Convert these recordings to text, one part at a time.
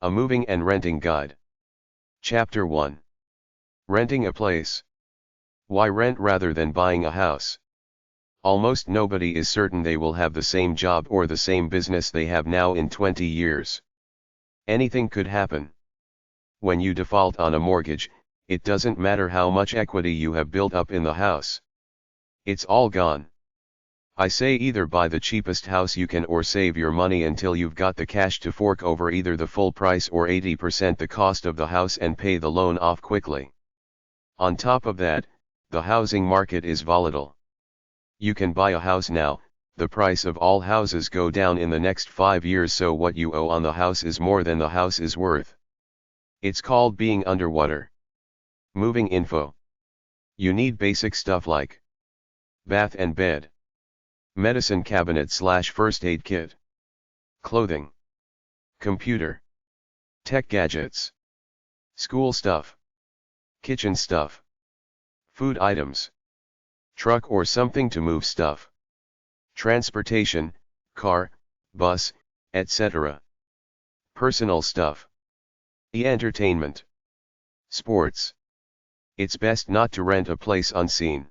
A Moving and Renting Guide. Chapter 1. Renting a place. Why rent rather than buying a house? Almost nobody is certain they will have the same job or the same business they have now in 20 years. Anything could happen. When you default on a mortgage, it doesn't matter how much equity you have built up in the house. It's all gone. I say either buy the cheapest house you can or save your money until you've got the cash to fork over either the full price or 80% the cost of the house and pay the loan off quickly. On top of that, the housing market is volatile. You can buy a house now, the price of all houses go down in the next 5 years, so what you owe on the house is more than the house is worth. It's called being underwater. Moving info. You need basic stuff like bath and bed, medicine cabinet / first aid kit, clothing, computer, tech gadgets, school stuff, kitchen stuff, food items, truck or something to move stuff, transportation, car, bus, etc. Personal stuff, entertainment, sports. It's best not to rent a place unseen.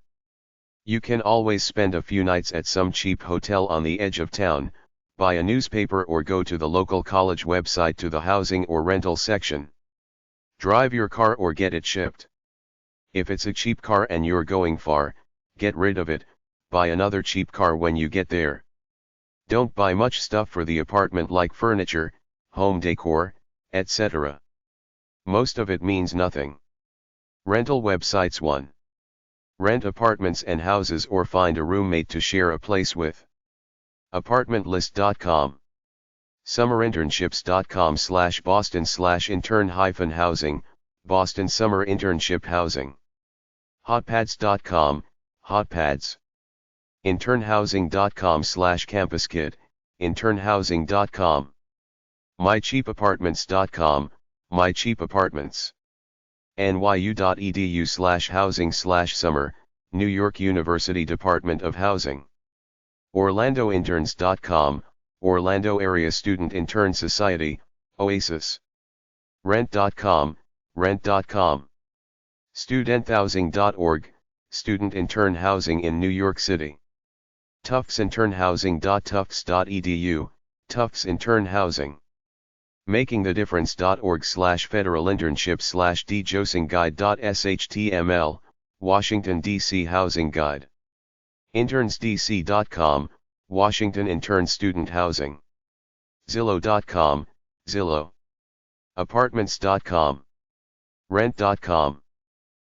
You can always spend a few nights at some cheap hotel on the edge of town, buy a newspaper or go to the local college website to the housing or rental section. Drive your car or get it shipped. If it's a cheap car and you're going far, get rid of it, buy another cheap car when you get there. Don't buy much stuff for the apartment like furniture, home decor, etc. Most of it means nothing. Rental websites. 1. Rent apartments and houses or find a roommate to share a place with. Apartmentlist.com. Summerinternships.com /Boston /intern-housing, Boston Summer Internship Housing. Hotpads.com, Hotpads. Internhousing.com /CampusKit, internhousing.com. MyCheapApartments.com, MyCheapApartments. NYU.edu /housing/summer, New York University Department of Housing. OrlandoInterns.com, Orlando Area Student Intern Society, Oasis. Rent.com, Rent.com. StudentHousing.org, Student Intern Housing in New York City. TuftsInternhousing.tufts.edu, Tufts Intern Housing. MakingTheDifference.org /Federal Internship /DJOSingGuide.shtml, Washington, D.C. Housing Guide. InternsDC.com, Washington Intern Student Housing. Zillow.com, Zillow. Apartments.com. Rent.com.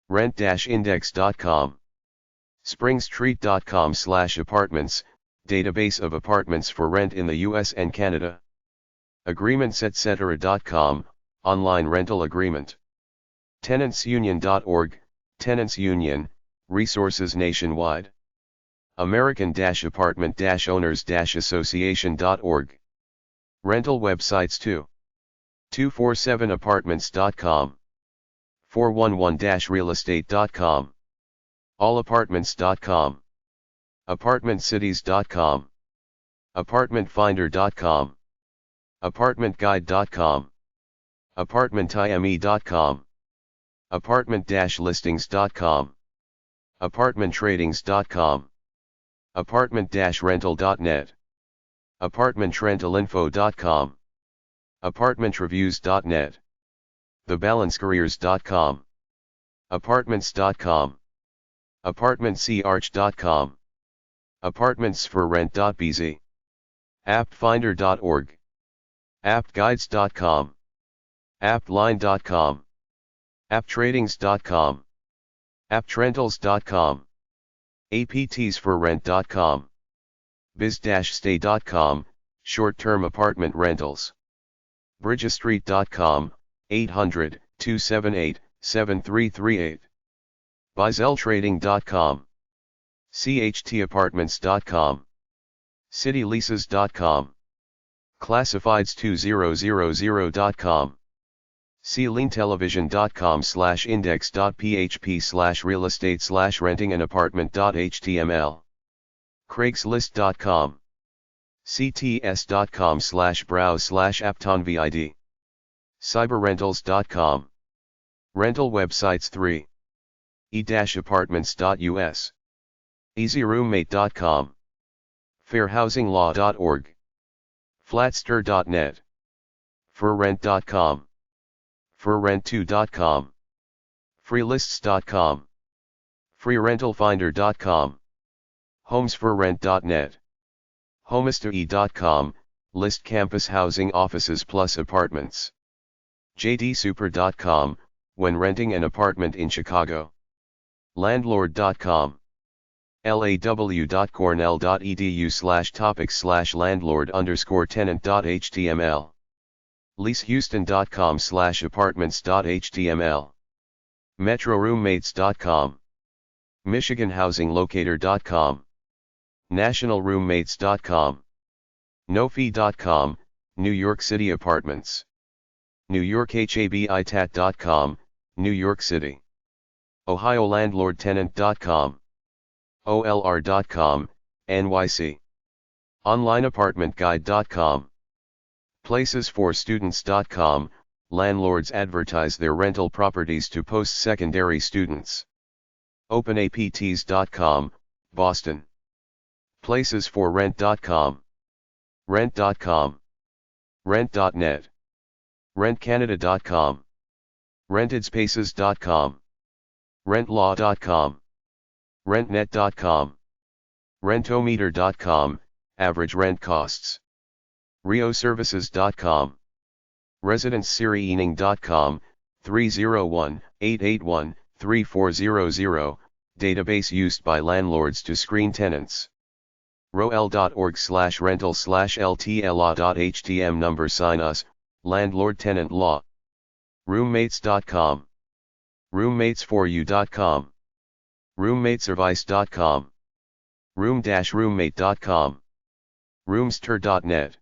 Rent-index.com. SpringStreet.com /apartments, database of apartments for rent in the US and Canada. Agreements etc.com, online rental agreement. TenantsUnion.org, Tenants Union, resources nationwide. American-Apartment-Owners-Association.org. Rental websites. 2. 247apartments.com. 411-realestate.com. Allapartments.com. Apartmentcities.com. Apartmentfinder.com. Apartmentguide.com. Apartmentime.com. Apartment-listings.com. Apartmenttradings.com. Apartment-rental.net. Apartmentrentalinfo.com. Apartmentreviews.net. TheBalanceCareers.com. Apartments.com. Apartmentsearch.com. Apartmentsforrent.bz. Appfinder.org. Appguides.com. Appline.com. Apptradings.com. Apptrentals.com. APTsforrent.com. Biz-stay.com, short-term apartment rentals. Bridgestreet.com, 800-278-7338. BuySellTrading.com. CHTApartments.com. CityLeases.com. Classifieds2000.com. CleanTelevision.com/index.php/realestate/renting-an-apartment.html. Craigslist.com. CTS.com/browse/apptonvid. cyberrentals.com. Rental websites 3. e-apartments.us. easyroommate.com. fairhousinglaw.org. flatster.net. furrent.com. furrent2.com. freelists.com. freerentalfinder.com. homesforrent.net. homestae.com, list campus housing offices plus apartments. jdsuper.com, when renting an apartment in Chicago. landlord.com. law.cornell.edu/topics/landlord_tenant.html. leasehouston.com/apartments.html. metroroommates.com. michiganhousinglocator.com. nationalroommates.com. nofee.com, New York City Apartments. newyorkhabitat.com, New York City. ohiolandlordtenant.com. olr.com, NYC. onlineapartmentguide.com. placesforstudents.com, landlords advertise their rental properties to post-secondary students. openapts.com, Boston. placesforrent.com. rent.com. rent.net. rentcanada.com. rentedspaces.com. rentlaw.com. rentnet.com. rentometer.com, average rent costs. rioservices.com. residenceseriening.com, 301-881-3400, database used by landlords to screen tenants. roel.org/rental/ltlaw.htm number sign us, landlord tenant law. roommates.com. roommatesforyou.com. roommateservice.com. room-roommate.com. roomster.net.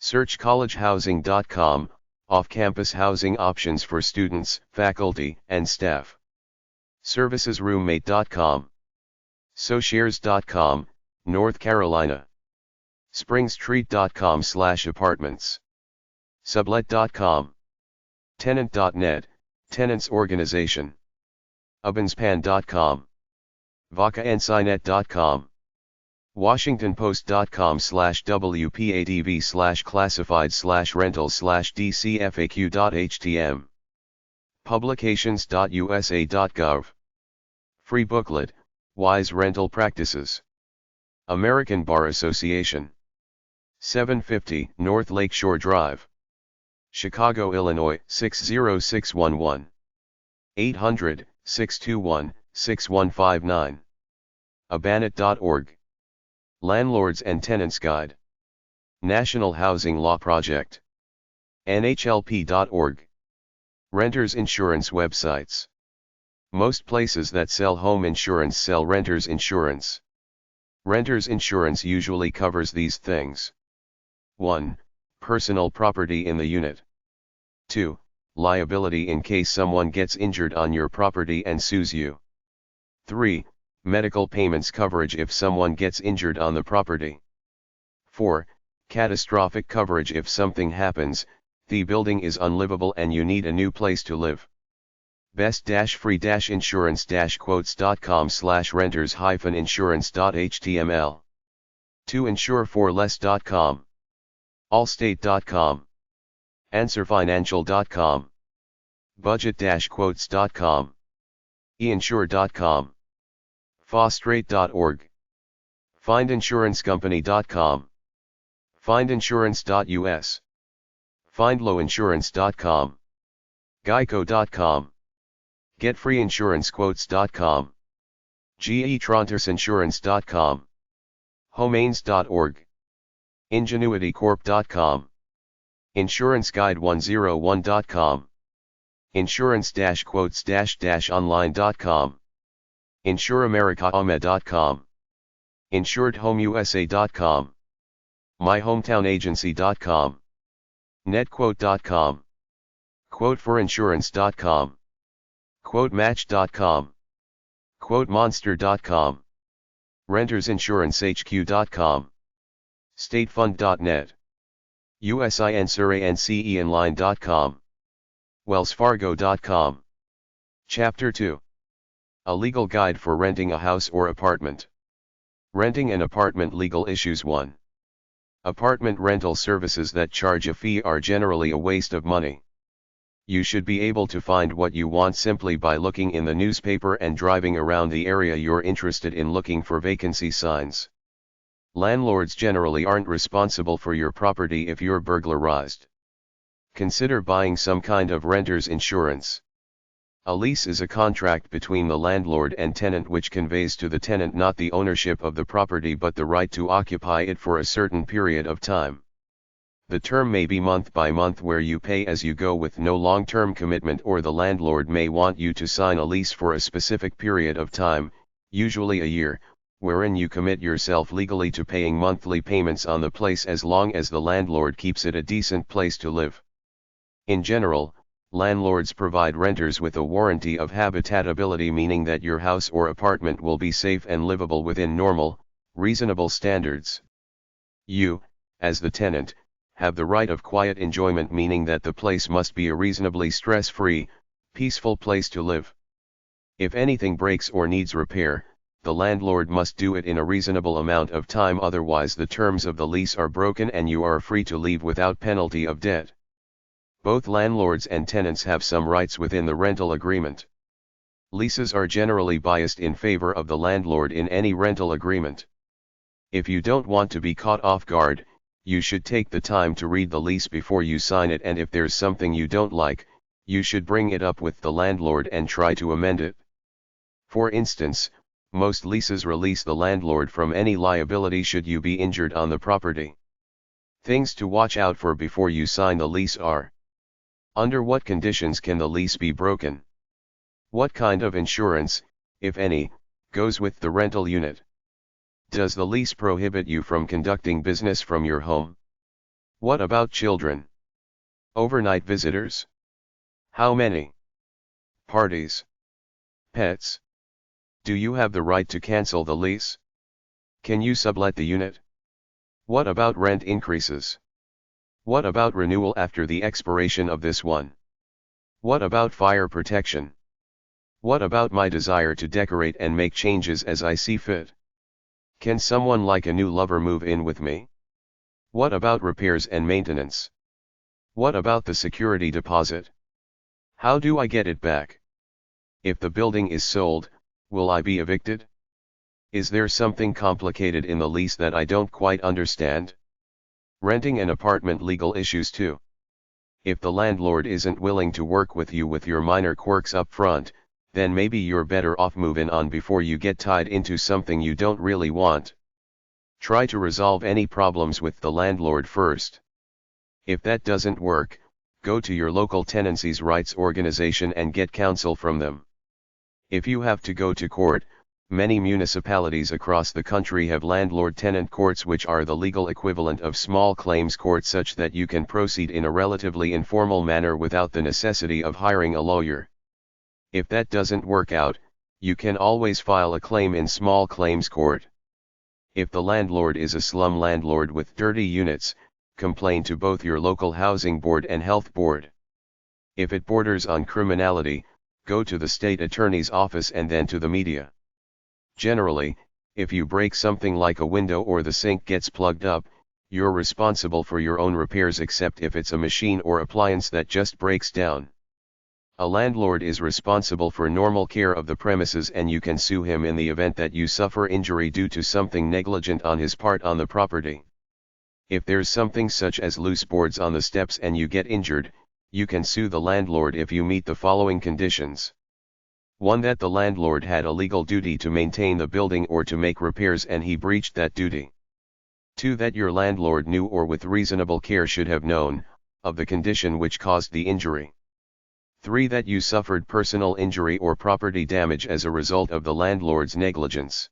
searchcollegehousing.com, off-campus housing options for students, faculty, and staff. servicesroommate.com. sociares.com, North Carolina. springstreet.com/apartments. sublet.com. tenant.net, tenants organization. ubinspan.com. vacaansinet.com. washingtonpost.com/wpatv/classified/rentals/dcfaq.htm. publications.usa.gov. free booklet, Wise Rental Practices. American Bar Association. 750 North Lakeshore Drive, Chicago, Illinois 60611. 800-621-6159. abanet.org. Landlords and Tenants Guide. National Housing Law Project. NHLP.org. Renters insurance websites. Most places that sell home insurance sell renters insurance. Renters insurance usually covers these things. 1. Personal property in the unit. 2. Liability in case someone gets injured on your property and sues you. 3. Medical payments coverage if someone gets injured on the property. 4. Catastrophic coverage if something happens, the building is unlivable and you need a new place to live. best-free-insurance-quotes.com/renters-insurance.html. To insure for less.com. allstate.com. answerfinancial.com. budget-quotes.com. einsure.com. fostrate.org. findinsurancecompany.com. findinsurance.us. findlowinsurance.com. geico.com. getfreeinsurancequotes.com. getrontersinsurance.com. homains.org. ingenuitycorp.com. insuranceguide101.com. insurance-quotes-online.com. insureamericaame.com. insuredhomeusa.com. myhometownagency.com. netquote.com. quoteforiinsurance.com. quotematch.com. quotemonster.com. rentersinsuranceHQ.com. statefund.net. usinsuranceonline.com. wellsfargo.com. Chapter 2. A legal guide for renting a house or apartment. Renting an apartment legal issues. 1. Apartment rental services that charge a fee are generally a waste of money. You should be able to find what you want simply by looking in the newspaper and driving around the area you're interested in looking for vacancy signs. Landlords generally aren't responsible for your property if you're burglarized. Consider buying some kind of renter's insurance. A lease is a contract between the landlord and tenant which conveys to the tenant not the ownership of the property but the right to occupy it for a certain period of time. The term may be month by month where you pay as you go with no long-term commitment, or the landlord may want you to sign a lease for a specific period of time, usually a year, wherein you commit yourself legally to paying monthly payments on the place as long as the landlord keeps it a decent place to live. In general, landlords provide renters with a warranty of habitability, meaning that your house or apartment will be safe and livable within normal, reasonable standards. You, as the tenant, have the right of quiet enjoyment, meaning that the place must be a reasonably stress-free, peaceful place to live. If anything breaks or needs repair, the landlord must do it in a reasonable amount of time, otherwise the terms of the lease are broken and you are free to leave without penalty of debt. Both landlords and tenants have some rights within the rental agreement. Leases are generally biased in favor of the landlord in any rental agreement. If you don't want to be caught off guard, you should take the time to read the lease before you sign it, and if there's something you don't like, you should bring it up with the landlord and try to amend it. For instance, most leases release the landlord from any liability should you be injured on the property. Things to watch out for before you sign the lease are: under what conditions can the lease be broken? What kind of insurance, if any, goes with the rental unit? Does the lease prohibit you from conducting business from your home? What about children? Overnight visitors? How many? Parties? Pets? Do you have the right to cancel the lease? Can you sublet the unit? What about rent increases? What about renewal after the expiration of this one? What about fire protection? What about my desire to decorate and make changes as I see fit? Can someone like a new lover move in with me? What about repairs and maintenance? What about the security deposit? How do I get it back? If the building is sold, will I be evicted? Is there something complicated in the lease that I don't quite understand? Renting an apartment legal issues. 2. If the landlord isn't willing to work with you with your minor quirks up front, then maybe you're better off moving on before you get tied into something you don't really want. Try to resolve any problems with the landlord first. If that doesn't work, go to your local tenancies rights organization and get counsel from them. If you have to go to court, many municipalities across the country have landlord-tenant courts, which are the legal equivalent of small claims courts, such that you can proceed in a relatively informal manner without the necessity of hiring a lawyer. If that doesn't work out, you can always file a claim in small claims court. If the landlord is a slum landlord with dirty units, complain to both your local housing board and health board. If it borders on criminality, go to the state attorney's office and then to the media. Generally, if you break something like a window or the sink gets plugged up, you're responsible for your own repairs, except if it's a machine or appliance that just breaks down. A landlord is responsible for normal care of the premises, and you can sue him in the event that you suffer injury due to something negligent on his part on the property. If there's something such as loose boards on the steps and you get injured, you can sue the landlord if you meet the following conditions. 1. That the landlord had a legal duty to maintain the building or to make repairs and he breached that duty. 2. That your landlord knew or with reasonable care should have known of the condition which caused the injury. 3. That you suffered personal injury or property damage as a result of the landlord's negligence.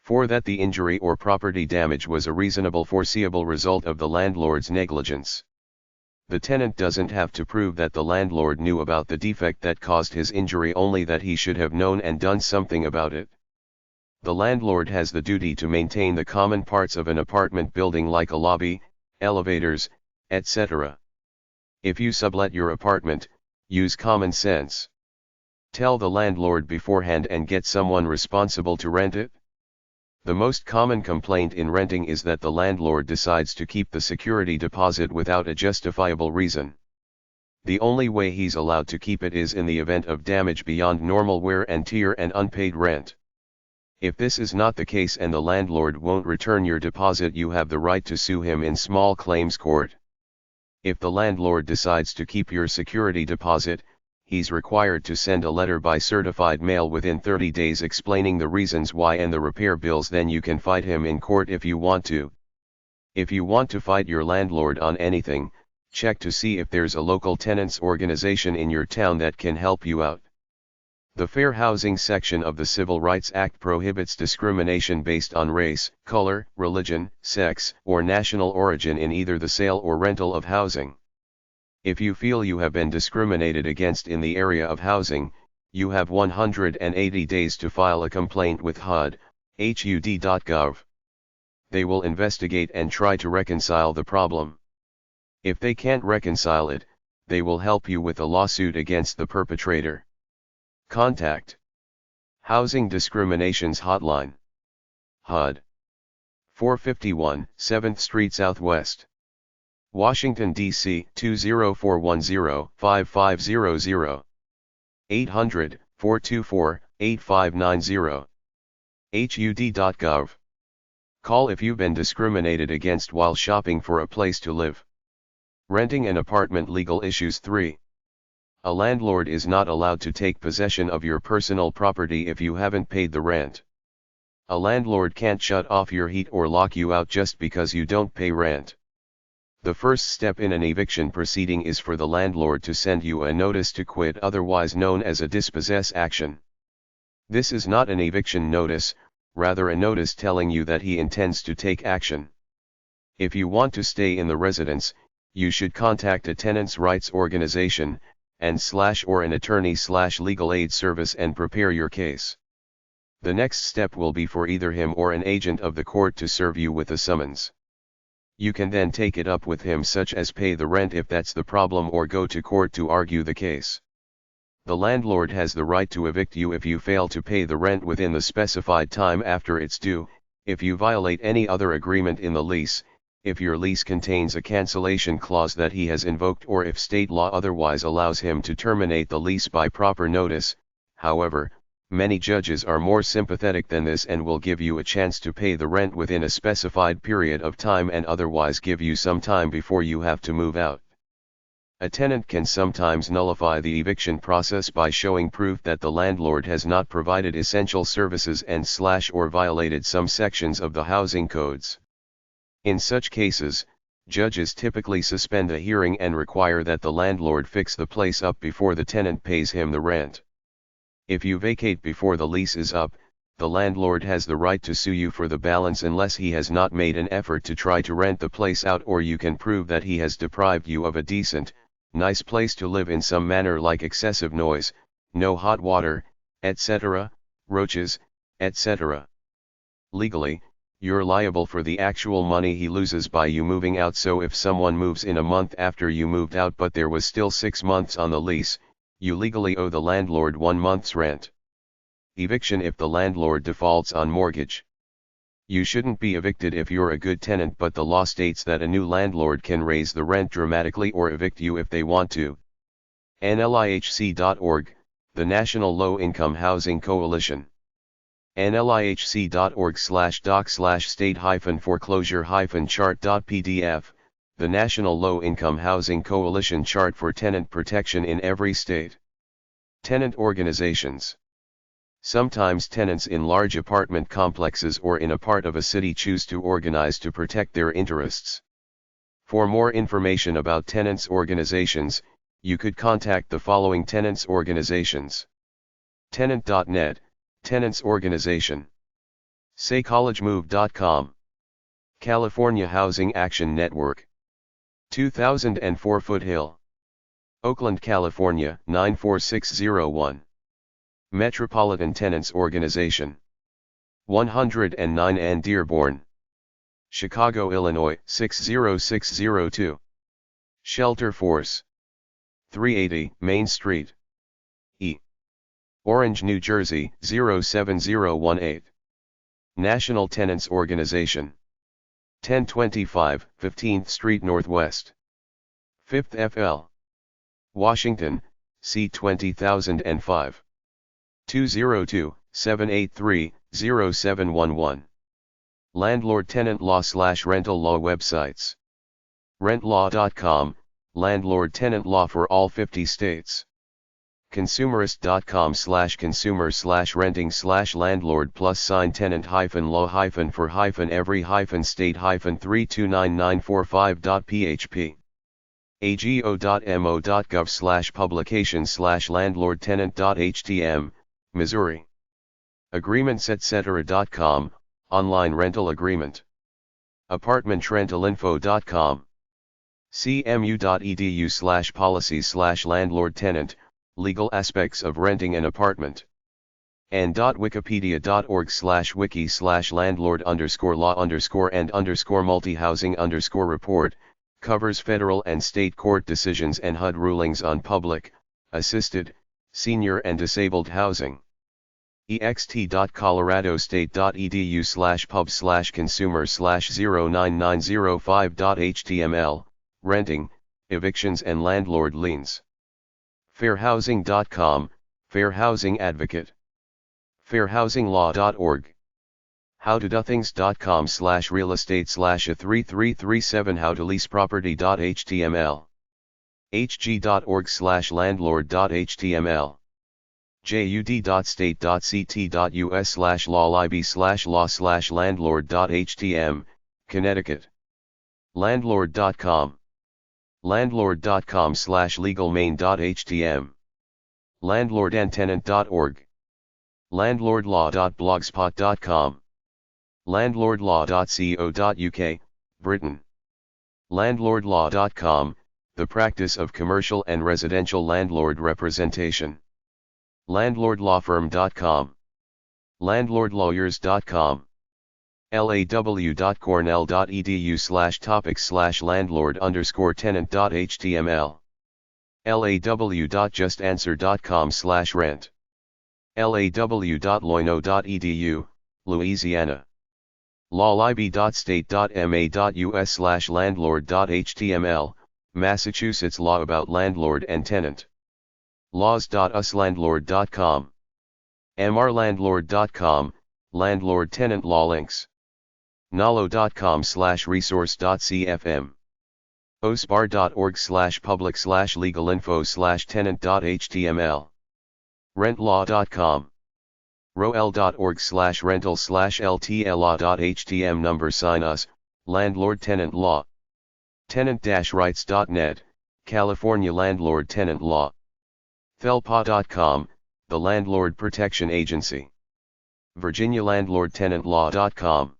4. That the injury or property damage was a reasonable foreseeable result of the landlord's negligence. The tenant doesn't have to prove that the landlord knew about the defect that caused his injury, only that he should have known and done something about it. The landlord has the duty to maintain the common parts of an apartment building like a lobby, elevators, etc. If you sublet your apartment, Use common sense. Tell the landlord beforehand and get someone responsible to rent it. The most common complaint in renting is that the landlord decides to keep the security deposit without a justifiable reason. The only way he's allowed to keep it is in the event of damage beyond normal wear and tear and unpaid rent. If this is not the case and the landlord won't return your deposit, you have the right to sue him in small claims court. If the landlord decides to keep your security deposit, he's required to send a letter by certified mail within 30 days explaining the reasons why and the repair bills. Then you can fight him in court if you want to. If you want to fight your landlord on anything, check to see if there's a local tenants organization in your town that can help you out. The Fair Housing section of the Civil Rights Act prohibits discrimination based on race, color, religion, sex, or national origin in either the sale or rental of housing. If you feel you have been discriminated against in the area of housing, you have 180 days to file a complaint with HUD, HUD.gov. They will investigate and try to reconcile the problem. If they can't reconcile it, they will help you with a lawsuit against the perpetrator. Contact Housing Discriminations Hotline. HUD 451 7th Street Southwest, Washington, D.C. 20410-5500, 800-424-8590. HUD.gov. Call if you've been discriminated against while shopping for a place to live. Renting an apartment legal issues 3. A landlord is not allowed to take possession of your personal property if you haven't paid the rent. A landlord can't shut off your heat or lock you out just because you don't pay rent. The first step in an eviction proceeding is for the landlord to send you a notice to quit, otherwise known as a dispossess action. This is not an eviction notice, rather a notice telling you that he intends to take action. If you want to stay in the residence, you should contact a tenants' rights organization, or an attorney/legal aid service and prepare your case. The next step will be for either him or an agent of the court to serve you with a summons. You can then take it up with him, such as pay the rent if that's the problem, or go to court to argue the case. The landlord has the right to evict you if you fail to pay the rent within the specified time after it's due, if you violate any other agreement in the lease, if your lease contains a cancellation clause that he has invoked, or if state law otherwise allows him to terminate the lease by proper notice. However, many judges are more sympathetic than this and will give you a chance to pay the rent within a specified period of time and otherwise give you some time before you have to move out. A tenant can sometimes nullify the eviction process by showing proof that the landlord has not provided essential services and/or violated some sections of the housing codes. In such cases, judges typically suspend a hearing and require that the landlord fix the place up before the tenant pays him the rent. If you vacate before the lease is up, the landlord has the right to sue you for the balance unless he has not made an effort to try to rent the place out, or you can prove that he has deprived you of a decent, nice place to live in some manner, like excessive noise, no hot water, etc., roaches, etc. Legally, you're liable for the actual money he loses by you moving out. So if someone moves in a month after you moved out but there was still 6 months on the lease, you legally owe the landlord 1 month's rent. Eviction if the landlord defaults on mortgage. You shouldn't be evicted if you're a good tenant, but the law states that a new landlord can raise the rent dramatically or evict you if they want to. NLIHC.org, the National Low Income Housing Coalition. NLIHC.org/doc/state-foreclosure-chart.pdf, the National Low Income Housing Coalition chart for tenant protection in every state. Tenant organizations. Sometimes tenants in large apartment complexes or in a part of a city choose to organize to protect their interests. For more information about tenants organizations, you could contact the following tenants organizations. Tenant.net, Tenants Organization. SayCollegeMove.com. California Housing Action Network. 2004 Foothill, Oakland, California 94601. Metropolitan Tenants Organization. 109 and Dearborn, Chicago, Illinois 60602. Shelter Force. 380 Main Street, E. Orange, New Jersey 07018. National Tenants Organization. 1025 15th Street Northwest. 5th FL. Washington, C 20005. 202-783-0711. Landlord-tenant law/rental law websites. Rentlaw.com, landlord-tenant law for all 50 states. Consumerist.com/consumer/renting/landlord +tenant-for-every-state-3299945.php. ago.mo.gov/publications/landlord-tenant.htm, Missouri. Agreements etc.com, online rental agreement. Apartmentrentalinfo.com. cmu.edu/policies/landlord-tenant, legal aspects of renting an apartment. n.wikipedia.org/wiki/landlord_law_and_multihousing_report, covers federal and state court decisions and HUD rulings on public, assisted, senior and disabled housing. ext.colorado.state.edu/pub/consumer/09905.html, renting, evictions and landlord liens. Fairhousing.com, Fair Housing Advocate. Fairhousinglaw.org. howtodothings.com/realestate/a3337 howtoleaseproperty.html. hg.org/landlord.html. jud.state.ct.us/law/lib/law/landlord.htm, Connecticut. Landlord.com. Landlord.com/legalmain.htm. Landlordandtenant.org. Landlordlaw.blogspot.com. Landlordlaw.co.uk, Britain. Landlordlaw.com, the practice of commercial and residential landlord representation. Landlordlawfirm.com. Landlordlawyers.com. law.cornell.edu/topics/landlord_tenant.html. law.justanswer.com/rent. law.loino.edu, Louisiana. lawlib.state.ma.us/landlord.html, Massachusetts law about landlord and tenant. laws.uslandlord.com. mrlandlord.com, landlord-tenant law links. nalo.com/resource.cfm. osbar.org/public/legalinfo/tenant.html. rentlaw.com. roel.org/rental/ltlaw.htm number sign us, landlord-tenant law. tenant-rights.net, California landlord-tenant law. thelpa.com, the Landlord Protection Agency. Virginia landlord-tenant-law.com.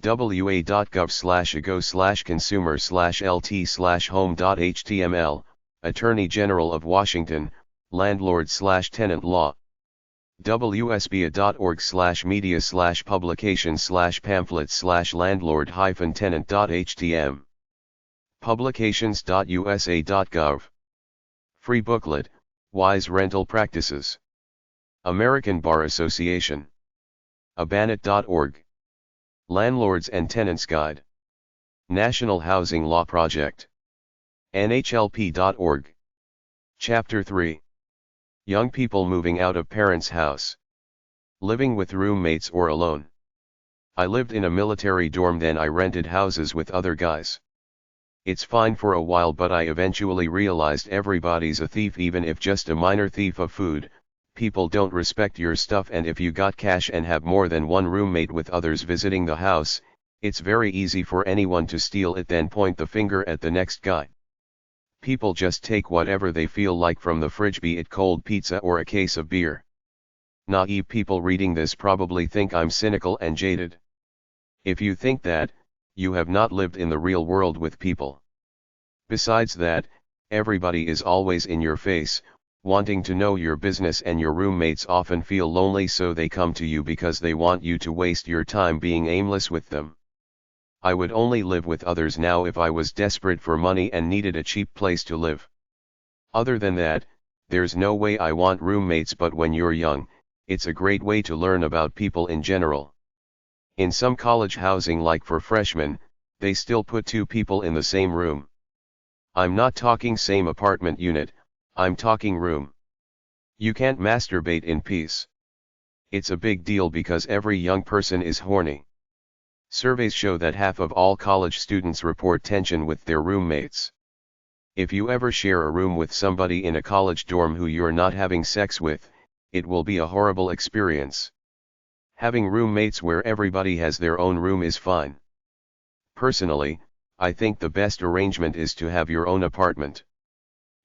wa.gov/ago/consumer/lt/home.html, Attorney General of Washington, landlord/tenant law. wsba.org/media/publications/pamphlets/landlord-tenant.htm. publications.usa.gov. Free booklet, Wise Rental Practices. American Bar Association. abanit.org. Landlords and Tenants Guide. National Housing Law Project. nhlp.org. Chapter 3. Young people moving out of parents' house. Living with roommates or alone. I lived in a military dorm, then I rented houses with other guys. It's fine for a while, but I eventually realized everybody's a thief, even if just a minor thief of food. People don't respect your stuff, and if you got cash and have more than one roommate with others visiting the house, it's very easy for anyone to steal it, then point the finger at the next guy. People just take whatever they feel like from the fridge, be it cold pizza or a case of beer. Naive people reading this probably think I'm cynical and jaded. If you think that, you have not lived in the real world with people. Besides that, everybody is always in your face, wanting to know your business, and your roommates often feel lonely, so they come to you because they want you to waste your time being aimless with them. I would only live with others now if I was desperate for money and needed a cheap place to live. Other than that, there's no way I want roommates, but when you're young, it's a great way to learn about people in general. In some college housing, like for freshmen, they still put two people in the same room. I'm not talking same apartment unit, I'm talking room. You can't masturbate in peace. It's a big deal because every young person is horny. Surveys show that half of all college students report tension with their roommates. If you ever share a room with somebody in a college dorm who you're not having sex with, it will be a horrible experience. Having roommates where everybody has their own room is fine. Personally, I think the best arrangement is to have your own apartment.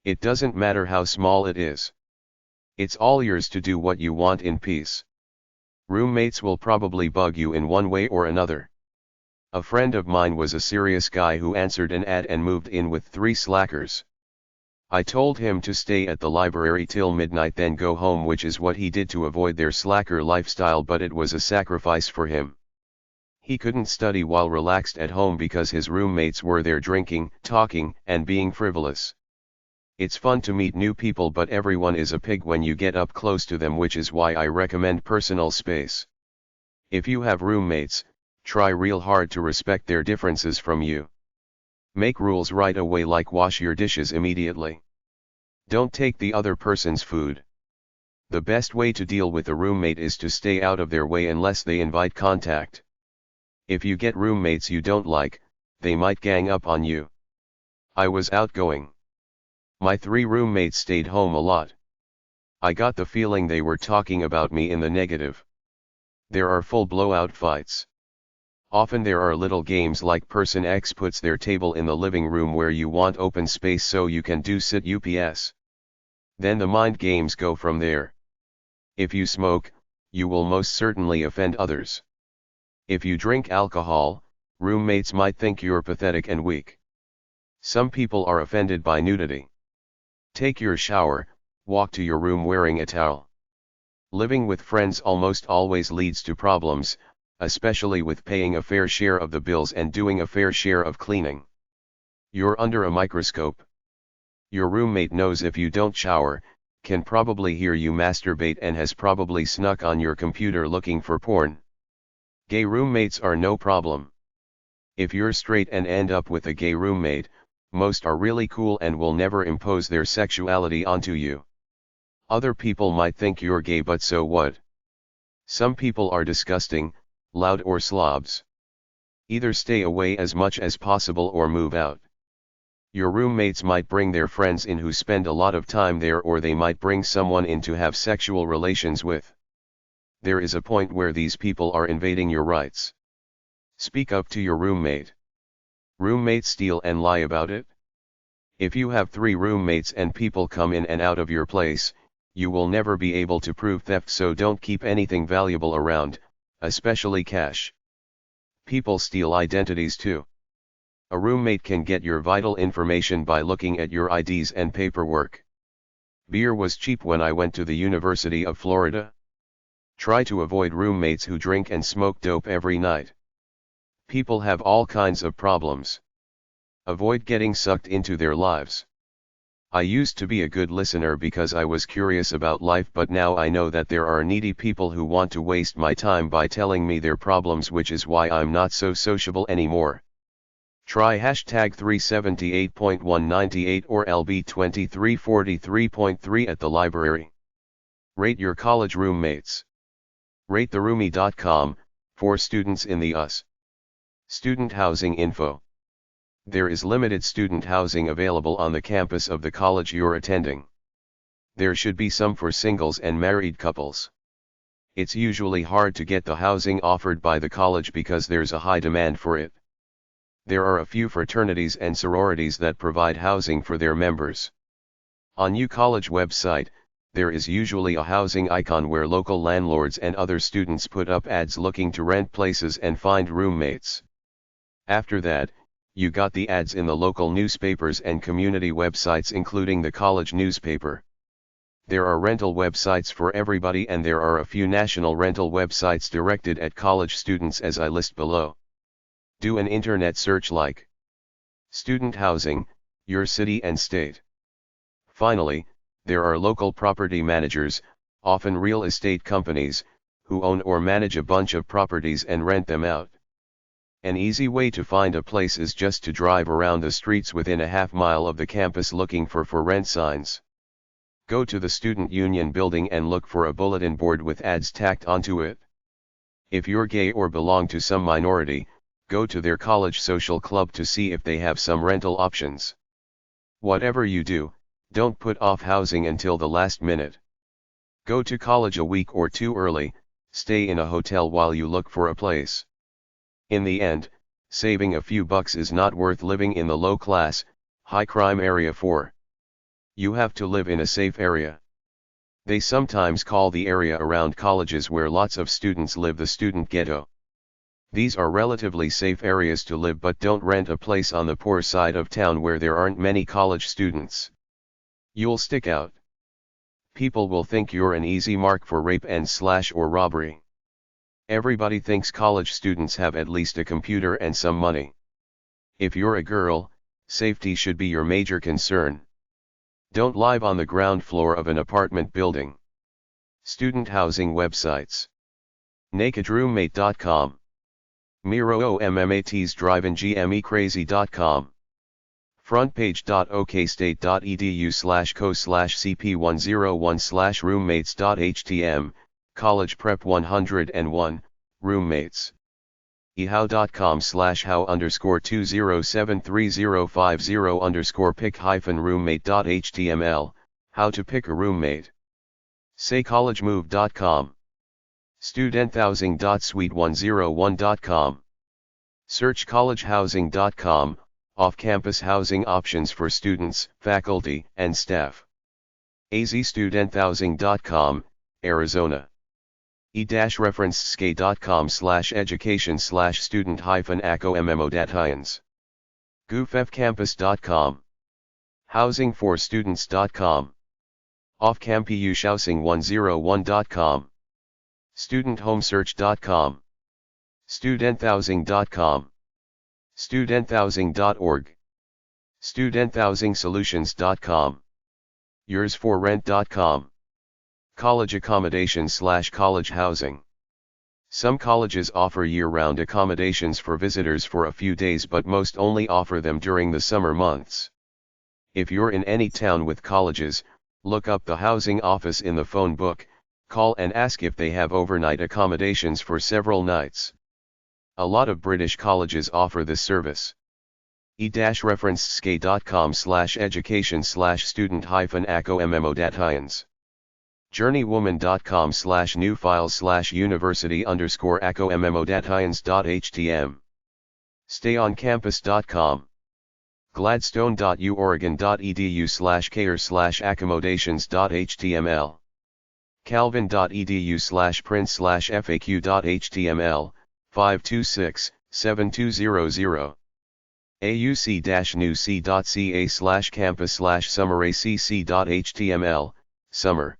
It doesn't matter how small it is. It's all yours to do what you want in peace. Roommates will probably bug you in one way or another. A friend of mine was a serious guy who answered an ad and moved in with 3 slackers. I told him to stay at the library till midnight then go home, which is what he did to avoid their slacker lifestyle, but it was a sacrifice for him. He couldn't study while relaxed at home because his roommates were there drinking, talking, and being frivolous. It's fun to meet new people, but everyone is a pig when you get up close to them, which is why I recommend personal space. If you have roommates, try real hard to respect their differences from you. Make rules right away, like wash your dishes immediately. Don't take the other person's food. The best way to deal with a roommate is to stay out of their way unless they invite contact. If you get roommates you don't like, they might gang up on you. I was outgoing. My 3 roommates stayed home a lot. I got the feeling they were talking about me in the negative. There are full blowout fights. Often there are little games like person X puts their table in the living room where you want open space so you can do sit ups. Then the mind games go from there. If you smoke, you will most certainly offend others. If you drink alcohol, roommates might think you're pathetic and weak. Some people are offended by nudity. Take your shower, walk to your room wearing a towel. Living with friends almost always leads to problems, especially with paying a fair share of the bills and doing a fair share of cleaning. You're under a microscope. Your roommate knows if you don't shower, can probably hear you masturbate, and has probably snuck on your computer looking for porn. Gay roommates are no problem. If you're straight and end up with a gay roommate, most are really cool and will never impose their sexuality onto you. Other people might think you're gay, but so what? Some people are disgusting, loud, or slobs. Either stay away as much as possible or move out. Your roommates might bring their friends in who spend a lot of time there, or they might bring someone in to have sexual relations with. There is a point where these people are invading your rights. Speak up to your roommate. Roommates steal and lie about it? If you have 3 roommates and people come in and out of your place, you will never be able to prove theft, so don't keep anything valuable around, especially cash. People steal identities too. A roommate can get your vital information by looking at your IDs and paperwork. Beer was cheap when I went to the University of Florida. Try to avoid roommates who drink and smoke dope every night. People have all kinds of problems. Avoid getting sucked into their lives. I used to be a good listener because I was curious about life, but now I know that there are needy people who want to waste my time by telling me their problems, which is why I'm not so sociable anymore. Try hashtag 378.198 or LB2343.3 at the library. Rate your college roommates. RateTheRoomie.com, for students in the US. Student housing info. There is limited student housing available on the campus of the college you're attending. There should be some for singles and married couples. It's usually hard to get the housing offered by the college because there's a high demand for it. There are a few fraternities and sororities that provide housing for their members. On U College website, there is usually a housing icon where local landlords and other students put up ads looking to rent places and find roommates. After that, you got the ads in the local newspapers and community websites, including the college newspaper. There are rental websites for everybody, and there are a few national rental websites directed at college students, as I list below. Do an internet search like student housing, your city and state. Finally, there are local property managers, often real estate companies, who own or manage a bunch of properties and rent them out. An easy way to find a place is just to drive around the streets within a half-mile of the campus looking for rent signs. Go to the student union building and look for a bulletin board with ads tacked onto it. If you're gay or belong to some minority, go to their college social club to see if they have some rental options. Whatever you do, don't put off housing until the last minute. Go to college a week or two early, stay in a hotel while you look for a place. In the end, saving a few bucks is not worth living in the low-class, high-crime area for. You have to live in a safe area. They sometimes call the area around colleges where lots of students live the student ghetto. These are relatively safe areas to live, but don't rent a place on the poor side of town where there aren't many college students. You'll stick out. People will think you're an easy mark for rape and slash or robbery. Everybody thinks college students have at least a computer and some money. If you're a girl, safety should be your major concern. Don't live on the ground floor of an apartment building. Student housing websites. NakedRoommate.com. MiroOMMATsDriveInGMECrazy.com. Frontpage.okState.edu/co/cp101/roommates.htm, College Prep 101, roommates. ehow.com/how_20735050_pick-roommate.html, how to pick a roommate. saycollegemove.com. studenthousing.suite101.com. searchcollegehousing.com, off-campus housing options for students, faculty, and staff. azstudenthousing.com, Arizona. e-referencesca.com/education/student-acommo.ions. gooffcampus.com. housingforstudents.com. offcampushousing101.com. studenthomesearch.com. studenthousing.com. studenthousing.org. studenthousing-solutions.com. yoursforrent.com. college accommodations/college housing. Some colleges offer year-round accommodations for visitors for a few days, but most only offer them during the summer months. If you're in any town with colleges, look up the housing office in the phone book, call and ask if they have overnight accommodations for several nights. A lot of British colleges offer this service. e-referencesca.com/education/student-acommo.ions. journeywoman.com/new-file/university_acommo.ions.htm. stayoncampus.com. gladstone.uoregon.edu/care/accommodations.html. calvin.edu/print/faq.html, 526-7200. auc-newc.ca/campus/summeracc.html, summer.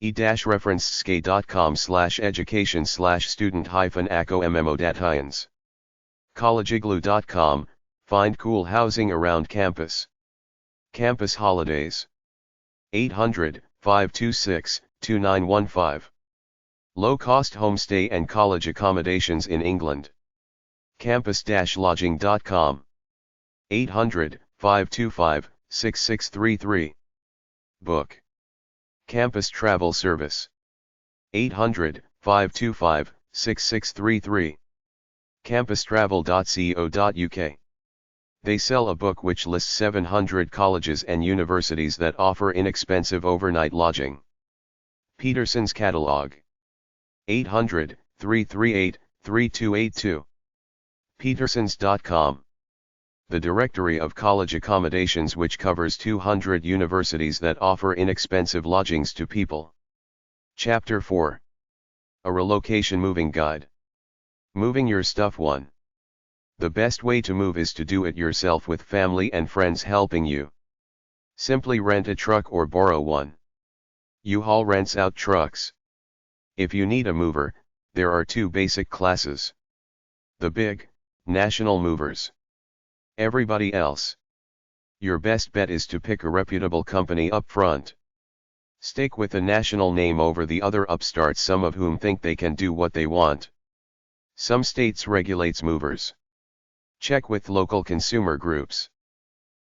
e-referencesca.com/education/student-acommo.ions. collegeigloo.com, find cool housing around campus. Campus holidays. 800-526-2915. Low-cost homestay and college accommodations in England. campus-lodging.com. 800-525-6633. Book. Campus Travel Service. 800-525-6633. campustravel.co.uk. They sell a book which lists 700 colleges and universities that offer inexpensive overnight lodging. Peterson's Catalog. 800-338-3282. petersons.com. The directory of college accommodations which covers 200 universities that offer inexpensive lodgings to people. Chapter 4. A Relocation Moving Guide. Moving your stuff 1. The best way to move is to do it yourself with family and friends helping you. Simply rent a truck or borrow one. U-Haul rents out trucks. If you need a mover, there are two basic classes. The big, national movers. Everybody else. Your best bet is to pick a reputable company up front. Stick with a national name over the other upstarts, some of whom think they can do what they want. Some states regulates movers. Check with local consumer groups.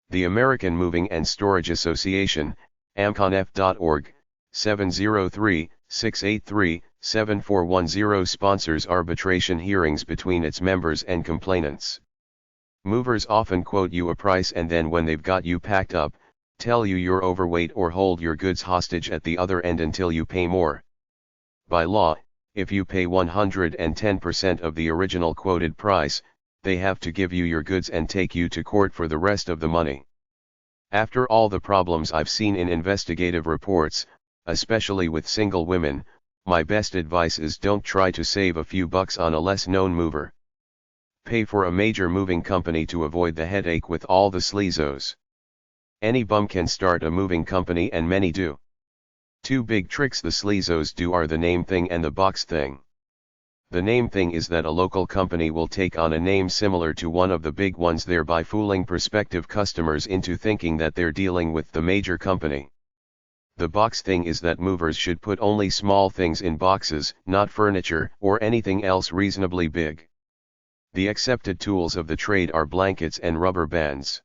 The American Moving and Storage Association, amconf.org, 703-683-7410 sponsors arbitration hearings between its members and complainants. Movers often quote you a price and then when they've got you packed up, tell you you're overweight or hold your goods hostage at the other end until you pay more. By law, if you pay 110% of the original quoted price, they have to give you your goods and take you to court for the rest of the money. After all the problems I've seen in investigative reports, especially with single women, my best advice is don't try to save a few bucks on a less-known mover. Pay for a major moving company to avoid the headache with all the sleazos. Any bum can start a moving company and many do. Two big tricks the sleazos do are the name thing and the box thing. The name thing is that a local company will take on a name similar to one of the big ones, thereby fooling prospective customers into thinking that they're dealing with the major company. The box thing is that movers should put only small things in boxes, not furniture or anything else reasonably big. The accepted tools of the trade are blankets and rubber bands.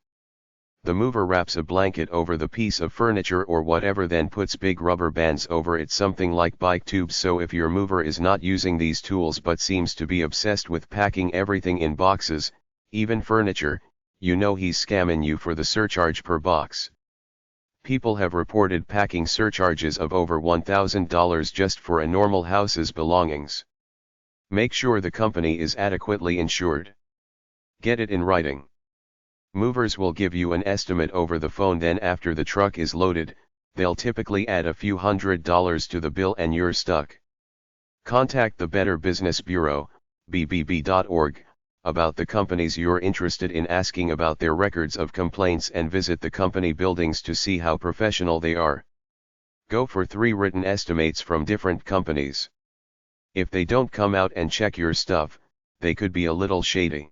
The mover wraps a blanket over the piece of furniture or whatever, then puts big rubber bands over it, something like bike tubes. So if your mover is not using these tools but seems to be obsessed with packing everything in boxes, even furniture, you know he's scamming you for the surcharge per box. People have reported packing surcharges of over $1,000 just for a normal house's belongings. Make sure the company is adequately insured. Get it in writing. Movers will give you an estimate over the phone, then after the truck is loaded, they'll typically add a few $100s to the bill and you're stuck. Contact the Better Business Bureau, bbb.org, about the companies you're interested in, asking about their records of complaints, and visit the company buildings to see how professional they are. Go for 3 written estimates from different companies. If they don't come out and check your stuff, they could be a little shady.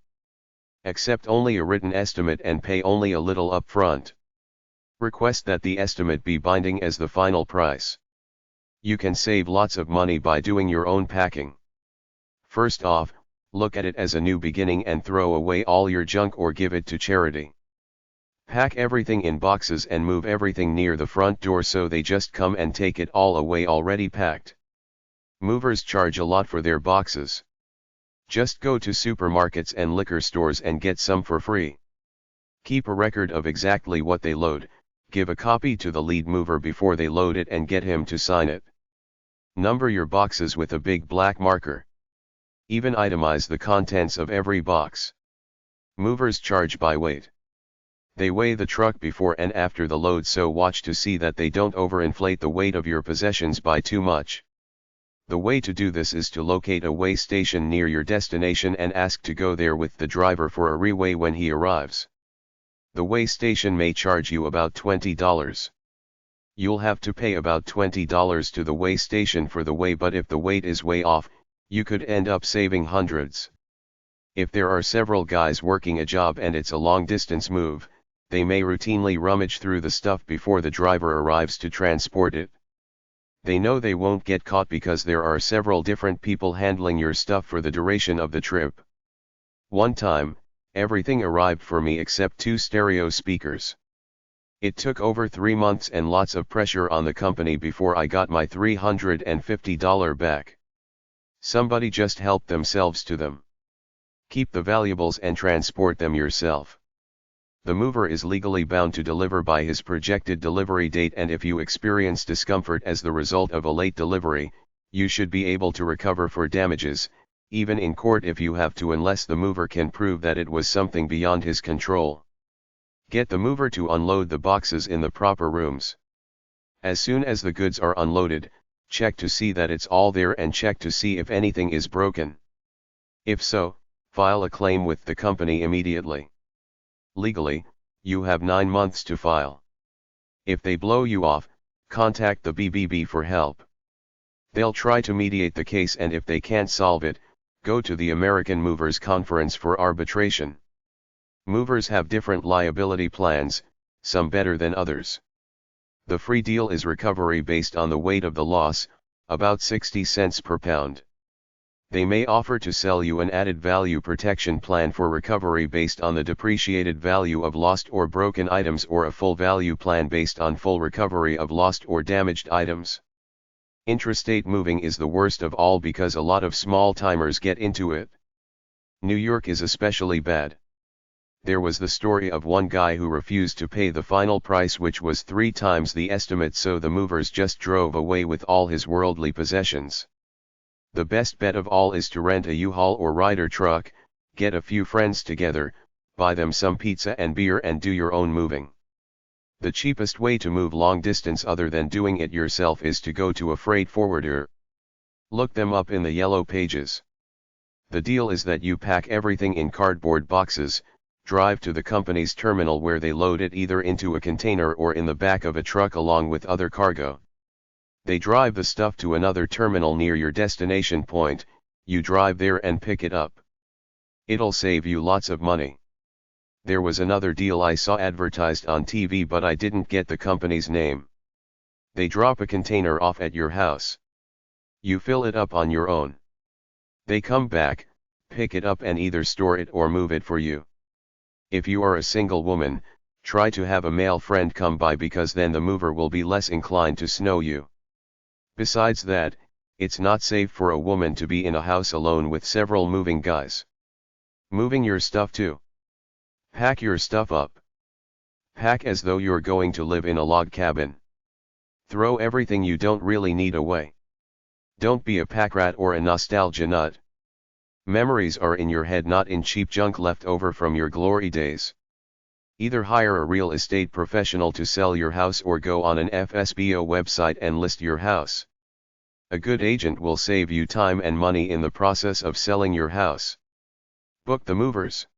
Accept only a written estimate and pay only a little up front. Request that the estimate be binding as the final price. You can save lots of money by doing your own packing. First off, look at it as a new beginning and throw away all your junk or give it to charity. Pack everything in boxes and move everything near the front door so they just come and take it all away already packed. Movers charge a lot for their boxes. Just go to supermarkets and liquor stores and get some for free. Keep a record of exactly what they load, give a copy to the lead mover before they load it and get him to sign it. Number your boxes with a big black marker. Even itemize the contents of every box. Movers charge by weight. They weigh the truck before and after the load, so watch to see that they don't overinflate the weight of your possessions by too much. The way to do this is to locate a weigh station near your destination and ask to go there with the driver for a reweigh when he arrives. The weigh station may charge you about $20. You'll have to pay about $20 to the weigh station for the weigh, but if the weight is way off, you could end up saving hundreds. If there are several guys working a job and it's a long distance move, they may routinely rummage through the stuff before the driver arrives to transport it. They know they won't get caught because there are several different people handling your stuff for the duration of the trip. One time, everything arrived for me except 2 stereo speakers. It took over 3 months and lots of pressure on the company before I got my $350 back. Somebody just helped themselves to them. Keep the valuables and transport them yourself. The mover is legally bound to deliver by his projected delivery date, and if you experience discomfort as the result of a late delivery, you should be able to recover for damages, even in court if you have to, unless the mover can prove that it was something beyond his control. Get the mover to unload the boxes in the proper rooms. As soon as the goods are unloaded, check to see that it's all there and check to see if anything is broken. If so, file a claim with the company immediately. Legally, you have 9 months to file. If they blow you off, contact the BBB for help. They'll try to mediate the case, and if they can't solve it, go to the American Movers Conference for arbitration. Movers have different liability plans, some better than others. The free deal is recovery based on the weight of the loss, about 60 cents per pound. They may offer to sell you an added value protection plan for recovery based on the depreciated value of lost or broken items, or a full value plan based on full recovery of lost or damaged items. Intrastate moving is the worst of all because a lot of small-timers get into it. New York is especially bad. There was the story of one guy who refused to pay the final price, which was 3 times the estimate, so the movers just drove away with all his worldly possessions. The best bet of all is to rent a U-Haul or Ryder truck, get a few friends together, buy them some pizza and beer and do your own moving. The cheapest way to move long distance other than doing it yourself is to go to a freight forwarder. Look them up in the yellow pages. The deal is that you pack everything in cardboard boxes, drive to the company's terminal where they load it either into a container or in the back of a truck along with other cargo. They drive the stuff to another terminal near your destination point, you drive there and pick it up. It'll save you lots of money. There was another deal I saw advertised on TV, but I didn't get the company's name. They drop a container off at your house. You fill it up on your own. They come back, pick it up and either store it or move it for you. If you are a single woman, try to have a male friend come by because then the mover will be less inclined to snow you. Besides that, it's not safe for a woman to be in a house alone with several moving guys. Moving your stuff too. Pack your stuff up. Pack as though you're going to live in a log cabin. Throw everything you don't really need away. Don't be a pack rat or a nostalgia nut. Memories are in your head, not in cheap junk left over from your glory days. Either hire a real estate professional to sell your house or go on an FSBO website and list your house. A good agent will save you time and money in the process of selling your house. Book the movers.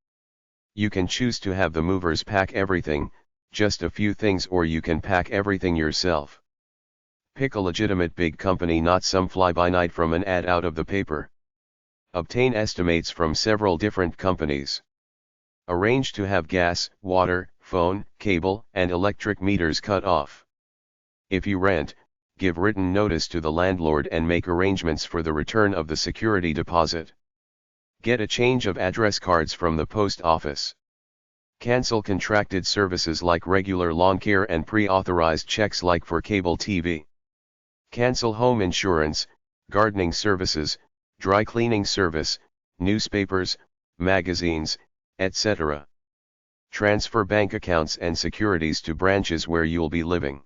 You can choose to have the movers pack everything, just a few things, or you can pack everything yourself. Pick a legitimate big company, not some fly-by-night from an ad out of the paper. Obtain estimates from several different companies. Arrange to have gas, water, phone, cable, and electric meters cut off. If you rent, give written notice to the landlord and make arrangements for the return of the security deposit. Get a change of address cards from the post office. Cancel contracted services like regular lawn care and pre-authorized checks like for cable TV. Cancel home insurance, gardening services, dry cleaning service, newspapers, magazines, etc. Transfer bank accounts and securities to branches where you'll be living.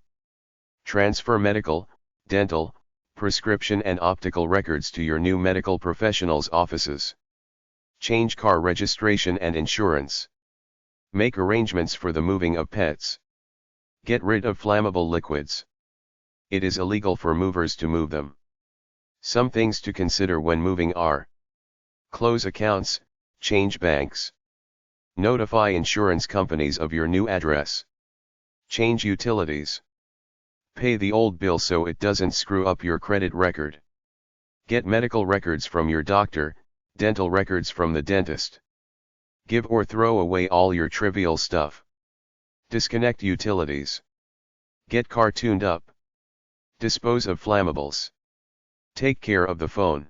Transfer medical, dental, prescription and optical records to your new medical professionals' offices. Change car registration and insurance. Make arrangements for the moving of pets. Get rid of flammable liquids. It is illegal for movers to move them. Some things to consider when moving are: close accounts, change banks. Notify insurance companies of your new address. Change utilities. Pay the old bill so it doesn't screw up your credit record. Get medical records from your doctor, dental records from the dentist. Give or throw away all your trivial stuff. Disconnect utilities. Get car tuned up. Dispose of flammables. Take care of the phone.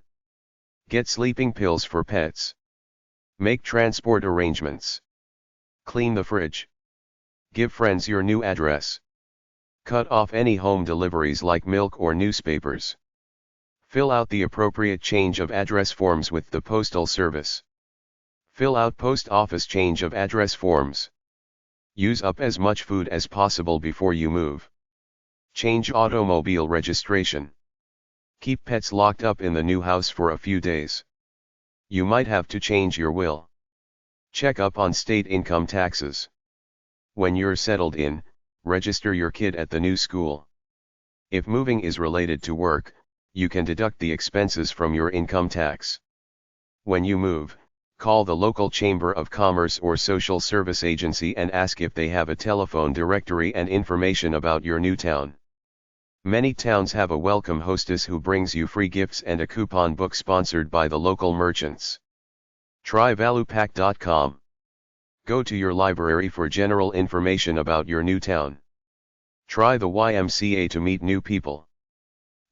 Get sleeping pills for pets. Make transport arrangements. Clean the fridge. Give friends your new address. Cut off any home deliveries like milk or newspapers. Fill out the appropriate change of address forms with the Postal Service. Fill out post office change of address forms. Use up as much food as possible before you move. Change automobile registration. Keep pets locked up in the new house for a few days. You might have to change your will. Check up on state income taxes. When you're settled in, register your kid at the new school. If moving is related to work, you can deduct the expenses from your income tax. When you move, call the local Chamber of Commerce or Social Service Agency and ask if they have a telephone directory and information about your new town. Many towns have a welcome hostess who brings you free gifts and a coupon book sponsored by the local merchants. Try valuepack.com. Go to your library for general information about your new town. Try the YMCA to meet new people.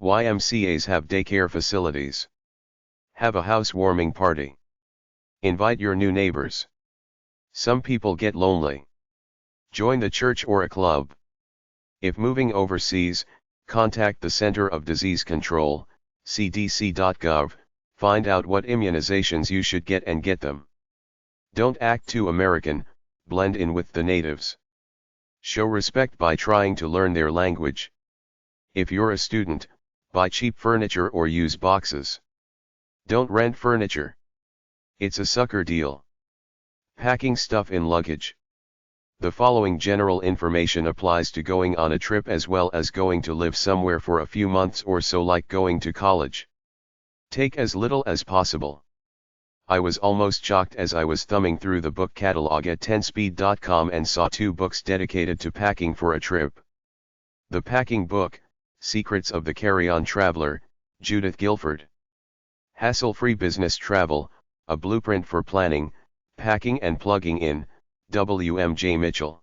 YMCAs have daycare facilities. Have a housewarming party. Invite your new neighbors. Some people get lonely. Join the church or a club. If moving overseas, contact the Center of Disease Control, cdc.gov, find out what immunizations you should get and get them. Don't act too American, blend in with the natives. Show respect by trying to learn their language. If you're a student, buy cheap furniture or use boxes. Don't rent furniture. It's a sucker deal. Packing stuff in luggage. The following general information applies to going on a trip as well as going to live somewhere for a few months or so, like going to college. Take as little as possible. I was almost shocked as I was thumbing through the book catalog at 10speed.com and saw 2 books dedicated to packing for a trip. The packing book, Secrets of the Carry-On Traveler, Judith Guilford. Hassle-Free Business Travel, a Blueprint for Planning, Packing and Plugging In, W.M.J. Mitchell.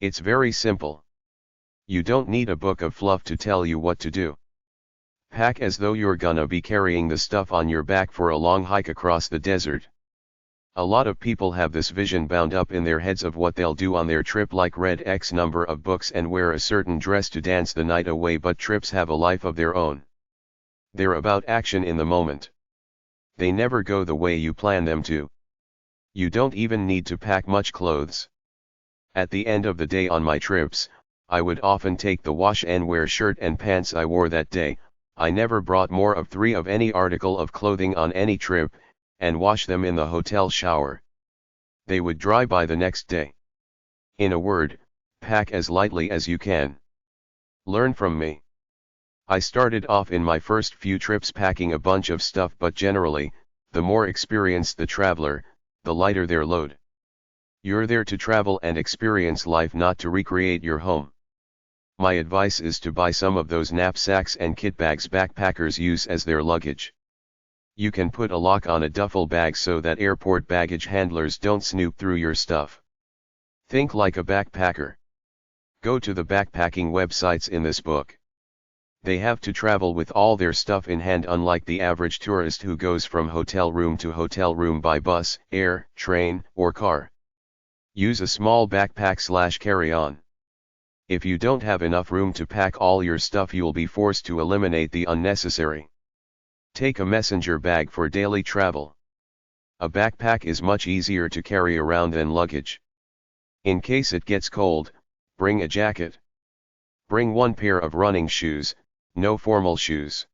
It's very simple. You don't need a book of fluff to tell you what to do. Pack as though you're gonna be carrying the stuff on your back for a long hike across the desert. A lot of people have this vision bound up in their heads of what they'll do on their trip, like read X number of books and wear a certain dress to dance the night away, but trips have a life of their own. They're about action in the moment. They never go the way you plan them to. You don't even need to pack much clothes. At the end of the day on my trips, I would often take the wash and wear shirt and pants I wore that day. I never brought more of 3 of any article of clothing on any trip, and wash them in the hotel shower. They would dry by the next day. In a word, pack as lightly as you can. Learn from me. I started off in my first few trips packing a bunch of stuff, but generally, the more experienced the traveler, the lighter their load. You're there to travel and experience life, not to recreate your home. My advice is to buy some of those knapsacks and kit bags backpackers use as their luggage. You can put a lock on a duffel bag so that airport baggage handlers don't snoop through your stuff. Think like a backpacker. Go to the backpacking websites in this book. They have to travel with all their stuff in hand, unlike the average tourist who goes from hotel room to hotel room by bus, air, train, or car. Use a small backpack/carry-on. If you don't have enough room to pack all your stuff, you'll be forced to eliminate the unnecessary. Take a messenger bag for daily travel. A backpack is much easier to carry around than luggage. In case it gets cold, bring a jacket. Bring 1 pair of running shoes, no formal shoes.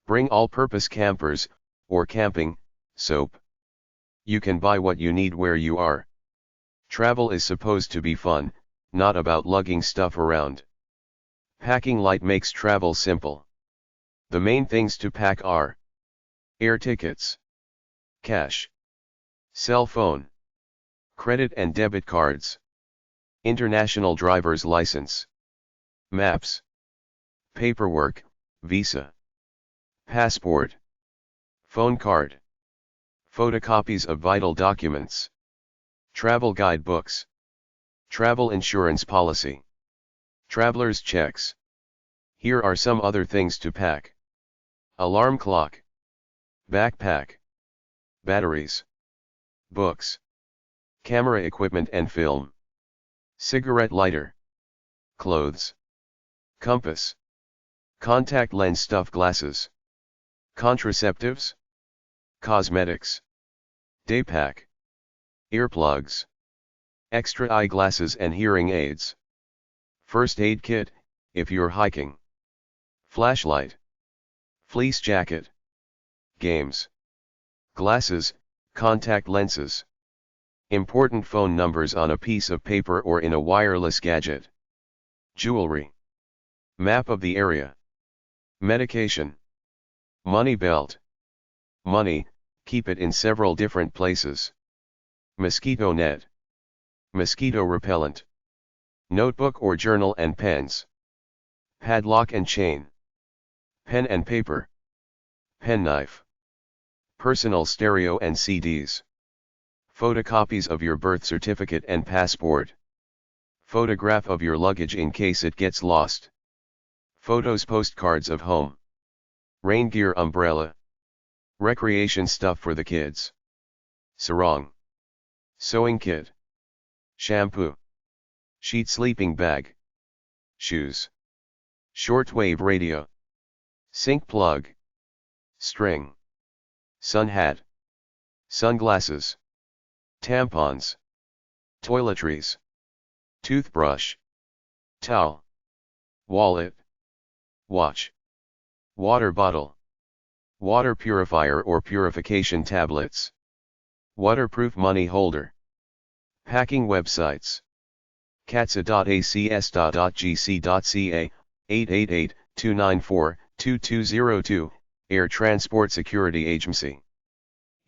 Bring all-purpose campers, or camping, soap. You can buy what you need where you are. Travel is supposed to be fun, not about lugging stuff around. Packing light makes travel simple. The main things to pack are air tickets, cash, cell phone, credit and debit cards, international driver's license, maps, paperwork, visa, passport, phone card, photocopies of vital documents, travel guidebooks, travel insurance policy, traveler's checks. Here are some other things to pack. Alarm clock, backpack, batteries, books, camera equipment and film, cigarette lighter, clothes, compass, contact lens stuff glasses, contraceptives, cosmetics, day pack, earplugs, extra eyeglasses and hearing aids, first aid kit, if you're hiking, flashlight, fleece jacket, games, glasses, contact lenses, important phone numbers on a piece of paper or in a wireless gadget, jewelry, map of the area, medication, money belt, money, keep it in several different places, mosquito net, mosquito repellent, notebook or journal and pens, padlock and chain, pen and paper, penknife, personal stereo and CDs, Photocopies of your birth certificate and passport. Photograph of your luggage in case it gets lost. Photos, postcards of home. Rain gear, umbrella. Recreation stuff for the kids. Sarong. Sewing kit. Shampoo. Sheet, sleeping bag. Shoes. Shortwave radio. Sink plug. String. Sun hat. Sunglasses. Tampons. Toiletries. Toothbrush. Towel. Wallet. Watch. Water bottle. Water purifier or purification tablets. Waterproof money holder. Packing websites. catsa.acs.gc.ca, 888-294-2202, Air Transport Security Agency.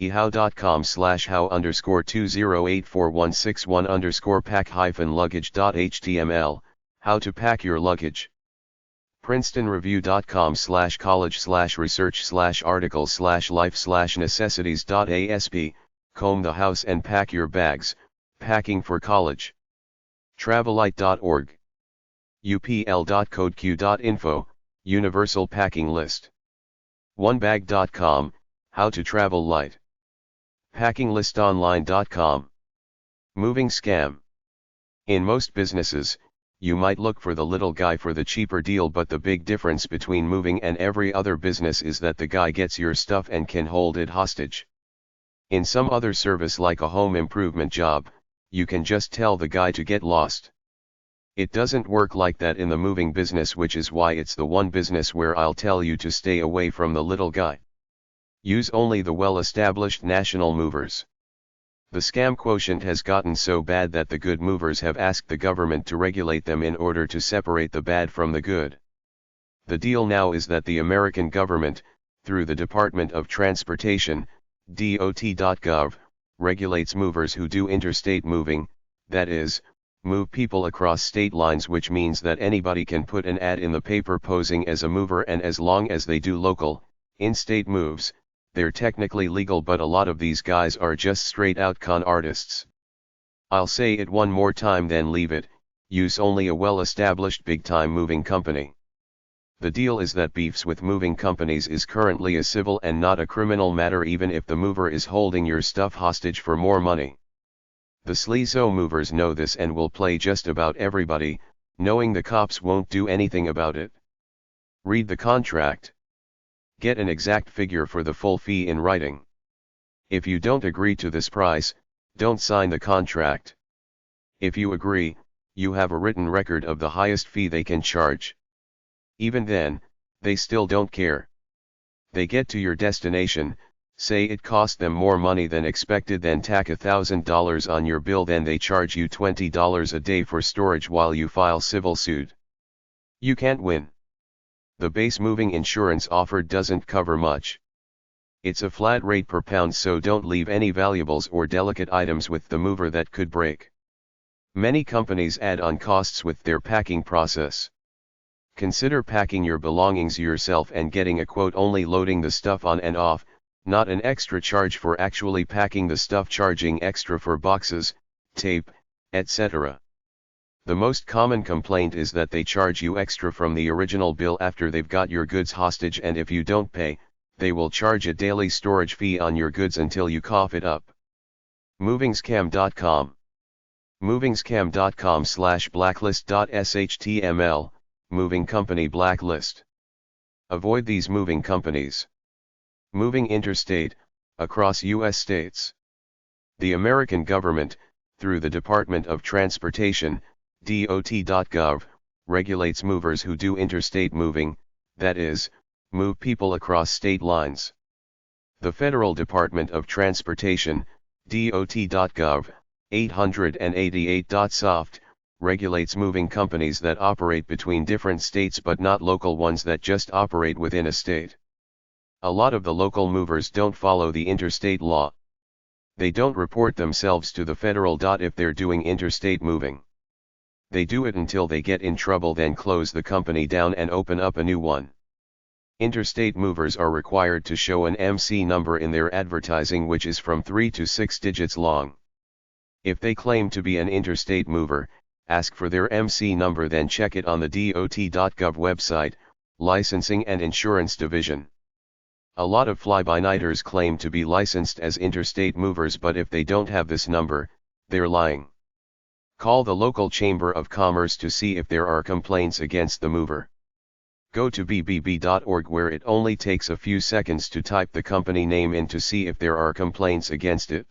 ehow.com/how_208416one_pack-luggage.html, how to pack your luggage. princetonreview.com/college/articles/life/necessities.asp, comb the house and pack your bags, packing for college. Travelite.org. upl.codeq.info, universal packing list. onebag.com, how to travel light. packinglistonline.com. Moving scam. In most businesses, you might look for the little guy for the cheaper deal, but the big difference between moving and every other business is that the guy gets your stuff and can hold it hostage. In some other service like a home improvement job, you can just tell the guy to get lost. It doesn't work like that in the moving business, which is why it's the one business where I'll tell you to stay away from the little guy. Use only the well-established national movers. The scam quotient has gotten so bad that the good movers have asked the government to regulate them in order to separate the bad from the good. The deal now is that the American government, through the Department of Transportation, DOT.gov, regulates movers who do interstate moving, that is, move people across state lines, which means that anybody can put an ad in the paper posing as a mover, and as long as they do local, in-state moves, they're technically legal. But a lot of these guys are just straight out con artists. I'll say it one more time then leave it, use only a well-established big-time moving company. The deal is that beefs with moving companies is currently a civil and not a criminal matter, even if the mover is holding your stuff hostage for more money. The sleazo movers know this and will play just about everybody, knowing the cops won't do anything about it. Read the contract. Get an exact figure for the full fee in writing. If you don't agree to this price, don't sign the contract. If you agree, you have a written record of the highest fee they can charge. Even then, they still don't care. They get to your destination, say it cost them more money than expected, then tack $1,000 on your bill, then they charge you $20 a day for storage while you file civil suit. You can't win. The base moving insurance offered doesn't cover much. It's a flat rate per pound, so don't leave any valuables or delicate items with the mover that could break. Many companies add on costs with their packing process. Consider packing your belongings yourself and getting a quote only loading the stuff on and off, not an extra charge for actually packing the stuff, charging extra for boxes, tape, etc. The most common complaint is that they charge you extra from the original bill after they've got your goods hostage, and if you don't pay, they will charge a daily storage fee on your goods until you cough it up. Movingscam.com. Movingscam.com/blacklist.html, moving company blacklist. Avoid these moving companies. Moving interstate, across U.S. states. The American government, through the Department of Transportation, DOT.gov, regulates movers who do interstate moving, that is, move people across state lines. The Federal Department of Transportation, DOT.gov, 888.soft, regulates moving companies that operate between different states but not local ones that just operate within a state. A lot of the local movers don't follow the interstate law. They don't report themselves to the federal. If they're doing interstate moving. They do it until they get in trouble, then close the company down and open up a new one. Interstate movers are required to show an MC number in their advertising, which is from 3 to 6 digits long. If they claim to be an interstate mover, ask for their MC number, then check it on the dot.gov website, Licensing and Insurance Division. A lot of fly-by-nighters claim to be licensed as interstate movers, but if they don't have this number, they're lying. Call the local Chamber of Commerce to see if there are complaints against the mover. Go to bbb.org, where it only takes a few seconds to type the company name in to see if there are complaints against it.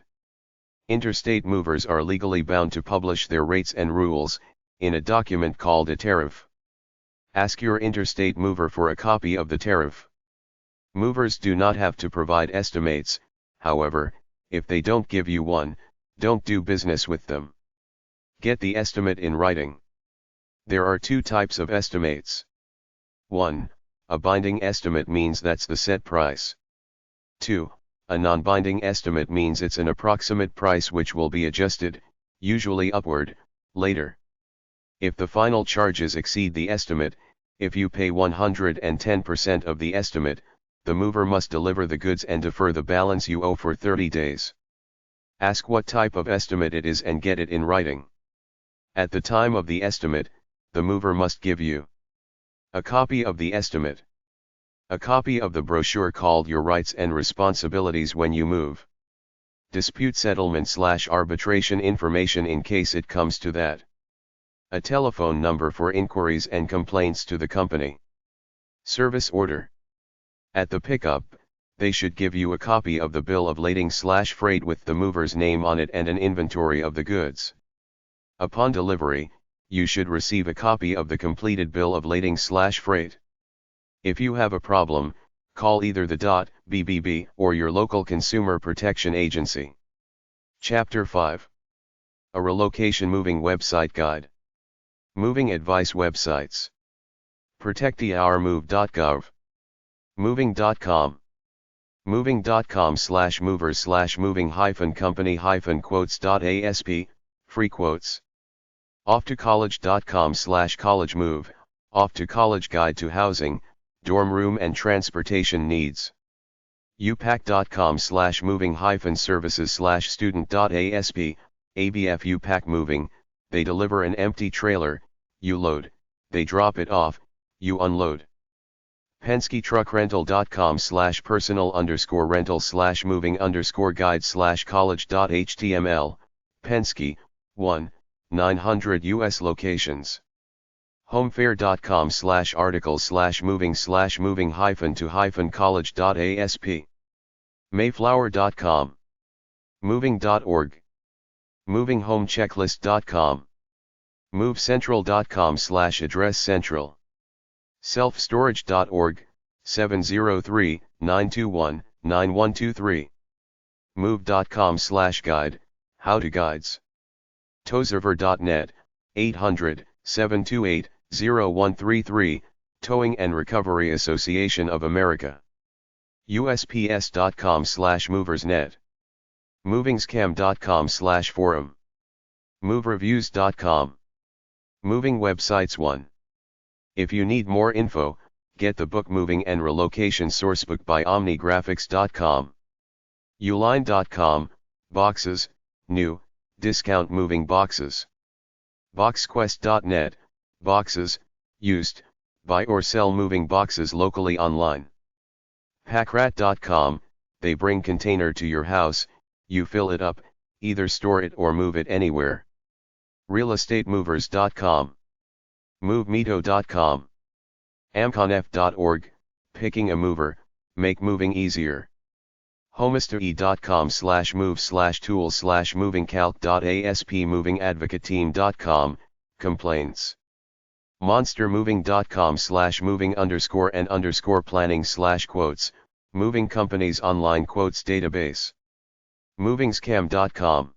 Interstate movers are legally bound to publish their rates and rules in a document called a tariff. Ask your interstate mover for a copy of the tariff. Movers do not have to provide estimates, however, if they don't give you one, don't do business with them. Get the estimate in writing. There are two types of estimates. 1. A binding estimate means that's the set price. 2. A non-binding estimate means it's an approximate price which will be adjusted, usually upward, later. If the final charges exceed the estimate, if you pay 110% of the estimate, the mover must deliver the goods and defer the balance you owe for 30 days. Ask what type of estimate it is and get it in writing. At the time of the estimate, the mover must give you a copy of the estimate, a copy of the brochure called Your Rights and Responsibilities When You Move, dispute settlement/arbitration information in case it comes to that, a telephone number for inquiries and complaints to the company, service order. At the pickup, they should give you a copy of the bill of lading/freight with the mover's name on it and an inventory of the goods. Upon delivery, you should receive a copy of the completed bill of lading/freight. If you have a problem, call either the .bbb or your local consumer protection agency. Chapter 5. A Relocation Moving Website Guide. Moving Advice Websites. Protectyourmove.gov. Moving.com. Moving.com/movers/moving-company-quotes.asp, free quotes. Offtocollege.com/collegemove, Off to College Guide to Housing, Dorm Room and Transportation Needs. upack.com/moving-services/student.asp, ABF UPack Moving, they deliver an empty trailer, you load, they drop it off, you unload. Penske-Truck-Rental.com/personal_rental/moving_guide/college.html, Penske, 1, 900 U.S. locations. Homefair.com/articles/moving-to-college.asp. Mayflower.com. Moving.org. MovingHomeChecklist.com. MoveCentral.com/address-central. Selfstorage.org, 703-921-9123. Move.com/guide, how-to guides. Towserver.net, 800-728-0133, Towing and Recovery Association of America. USPS.com/moversnet. Movingscam.com/forum. MoveReviews.com. Moving Websites 1. If you need more info, get the book Moving and Relocation Sourcebook by OmniGraphics.com. Uline.com, boxes, new, discount moving boxes. BoxQuest.net, boxes, used, buy or sell moving boxes locally online. Packrat.com, they bring container to your house, you fill it up, either store it or move it anywhere. RealEstateMovers.com. MoveMeto.com. AmconF.org, picking a mover, make moving easier. Homestay.com/move/tools/movingcalc.asp. MovingAdvocateTeam.com, complaints. Monstermoving.com/moving_and_planning/quotes, moving companies online quotes database. Movingscam.com.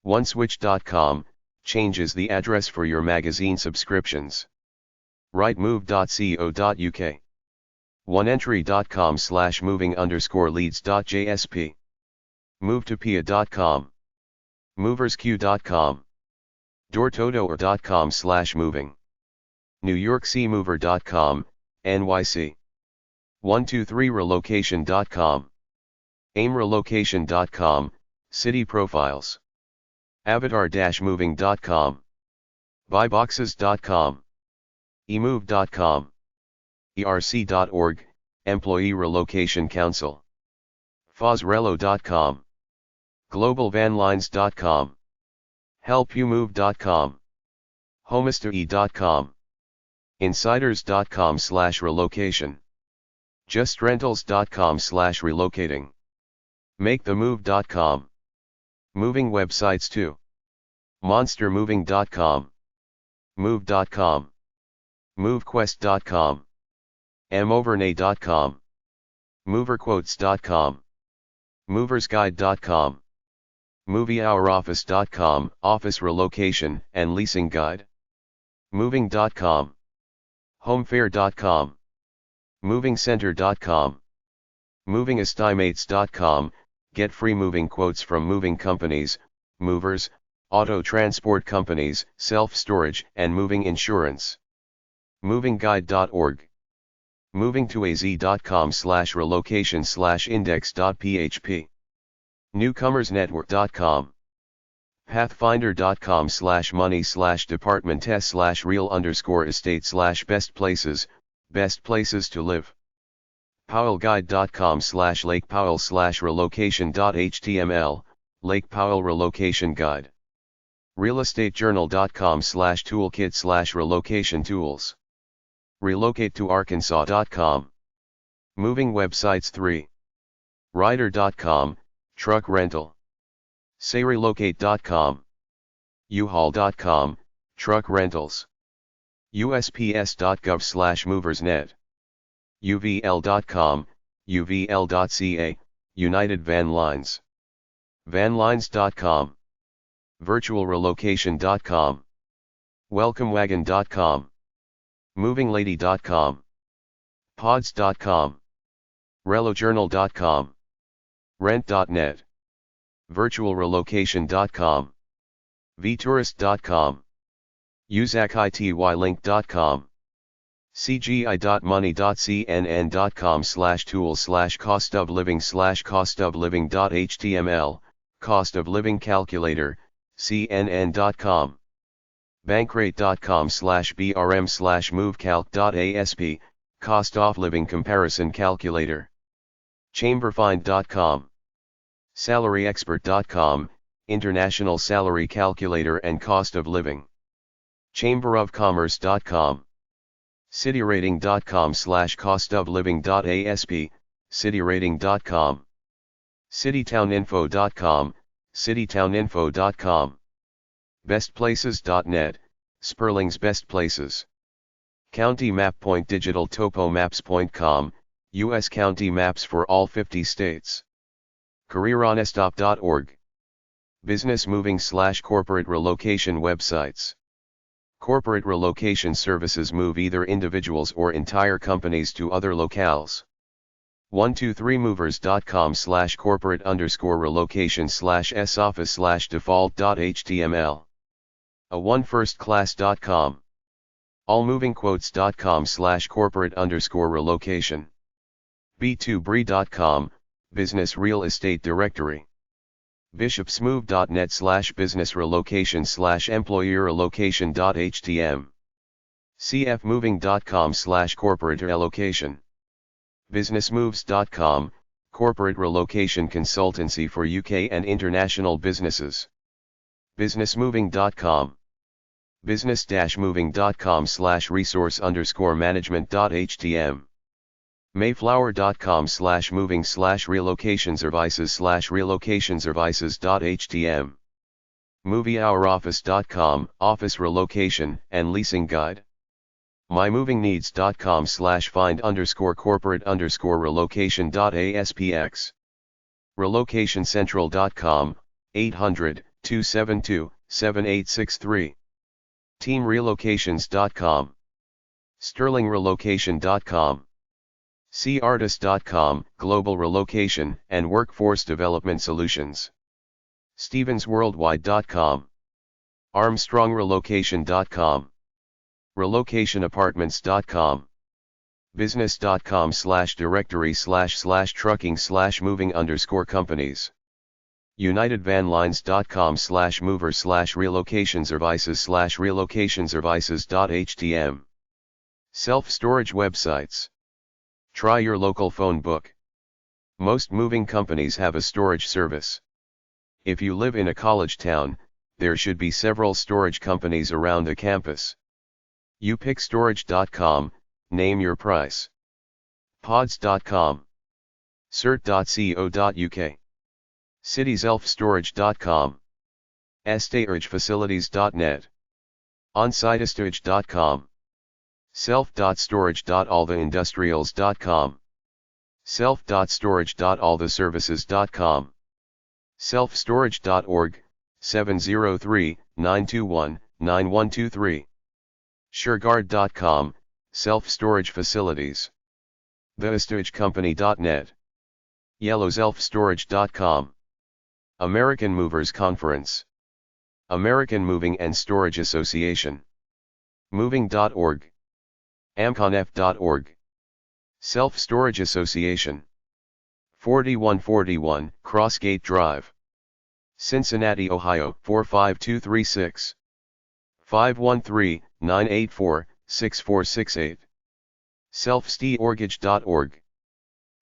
OneSwitch.com, changes the address for your magazine subscriptions. Rightmove.co.uk. OneEntry.com/moving_leads.jsp. Movetopia.com. Moversq.com. Doortodoor.com/moving. NewYorkCMover.com, NYC. 123relocation.com, aimrelocation.com, city profiles, avatar-moving.com, buyboxes.com, emove.com, erc.org, Employee Relocation Council, fosrelo.com, globalvanlines.com, helpyoumove.com, homestoe.com, insiders.com/relocation, justrentals.com/relocating, makethemove.com, moving websites too, monstermoving.com, move.com, movequest.com, movernay.com, moverquotes.com, moversguide.com, moviehouroffice.com, office relocation and leasing guide, moving.com, homefair.com, movingcenter.com, movingestimates.com, get free moving quotes from moving companies, movers, auto transport companies, self-storage and moving insurance, movingguide.org, movingtoaz.com/relocation/index.php, newcomersnetwork.com, pathfinder.com/money/department/real_estate/best places to live, powellguide.com/lakepowell/relocation.html, Lake Powell Relocation Guide, realestatejournal.com/toolkit/relocation tools, relocatetoarkansas.com, moving websites 3, rider.com, truck rental, sayrelocate.com, uhaul.com, truck rentals, usps.gov/moversnet, uvl.com, uvl.ca, United Van Lines, vanlines.com, virtualrelocation.com, welcomewagon.com, movinglady.com, pods.com, relojournal.com, rent.net, virtualrelocation.com, vtourist.com, usacitlink.com, cgi.money.cnn.com/tools/cost-of-living/cost-of-living.html, cost-of-living calculator, cnn.com, bankrate.com/brm/movecalc.asp, cost-of-living comparison calculator, chamberfind.com, salaryexpert.com, international salary calculator and cost of living, chamberofcommerce.com, cityrating.com/cost-of-living.asp, cityrating.com, citytowninfo.com, citytowninfo.com, bestplaces.net, Sperling's Best Places, County Map Point Digital Topomaps.com, U.S. county maps for all 50 states, careeronestop.org, business moving/corporate relocation websites. Corporate relocation services move either individuals or entire companies to other locales. 123movers.com/corporate_relocation/s office/default.html. a1firstclass.com. allmovingquotes.com/corporate_relocation. b2bre.com, business real estate directory. bishopsmove.net/business relocation/employee relocation.htm. cfmoving.com/corporate relocation. businessmoves.com, corporate relocation consultancy for UK and international businesses. businessmoving.com. business-moving.com/resource_management.htm. mayflower.com/moving/relocation services/relocation services.htm. moviehouroffice.com, office relocation and leasing guide. mymovingneeds.com/find_corporate_relocation.aspx. relocationcentral.com, 800-272-7863. teamrelocations.com. sterlingrelocation.com. cartist.com, global relocation and workforce development solutions. stevensworldwide.com. armstrongrelocation.com. relocationapartments.com. business.com/directory/trucking/moving_companies. unitedvanlines.com/mover/relocation services/relocation services.htm. Self-storage websites. Try your local phone book. Most moving companies have a storage service. If you live in a college town, there should be several storage companies around the campus. upickstorage.com, name your price. pods.com. cert.co.uk. cityselfstorage.com. estageragefacilities.net. onsitestorage.com. self.storage.alltheindustrials.com. self.storage.alltheservices.com. selfstorage.org, 703-921-9123. sureguard.com, self-storage facilities. thestoragecompany.net. yellowselfstorage.com. American Movers Conference. American Moving and Storage Association. moving.org. amconf.org. Self-Storage Association. 4141 Crossgate Drive. Cincinnati, Ohio 45236. 513-984-6468. selfsteorgage.org.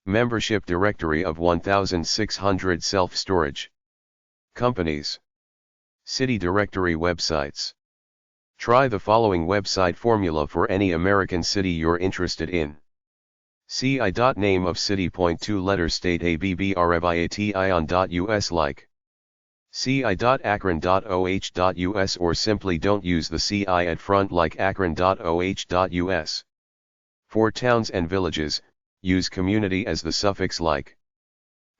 Membership directory of 1,600 self-storage companies. City directory websites. Try the following website formula for any American city you're interested in. ci.name of city. 2 letter state abbrevation.us like ci.akron.oh.us, or simply don't use the ci at front like akron.oh.us. For towns and villages, use community as the suffix like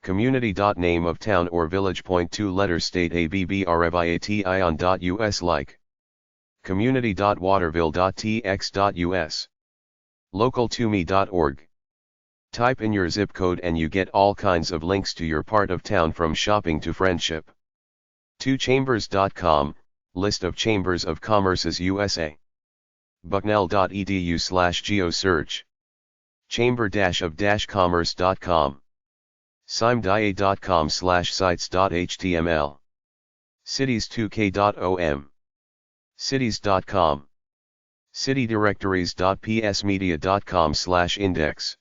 community.name of town or village. 2 letter state abbrevation.us like community.waterville.tx.us. local2me.org. Type in your zip code and you get all kinds of links to your part of town, from shopping to friendship. 2chambers.com, list of chambers of commerce's USA. bucknell.edu/geosearch. chamber-of-commerce.com. simdae.com/sites.html. cities2k.om. cities.com. citydirectories.psmedia.com/index.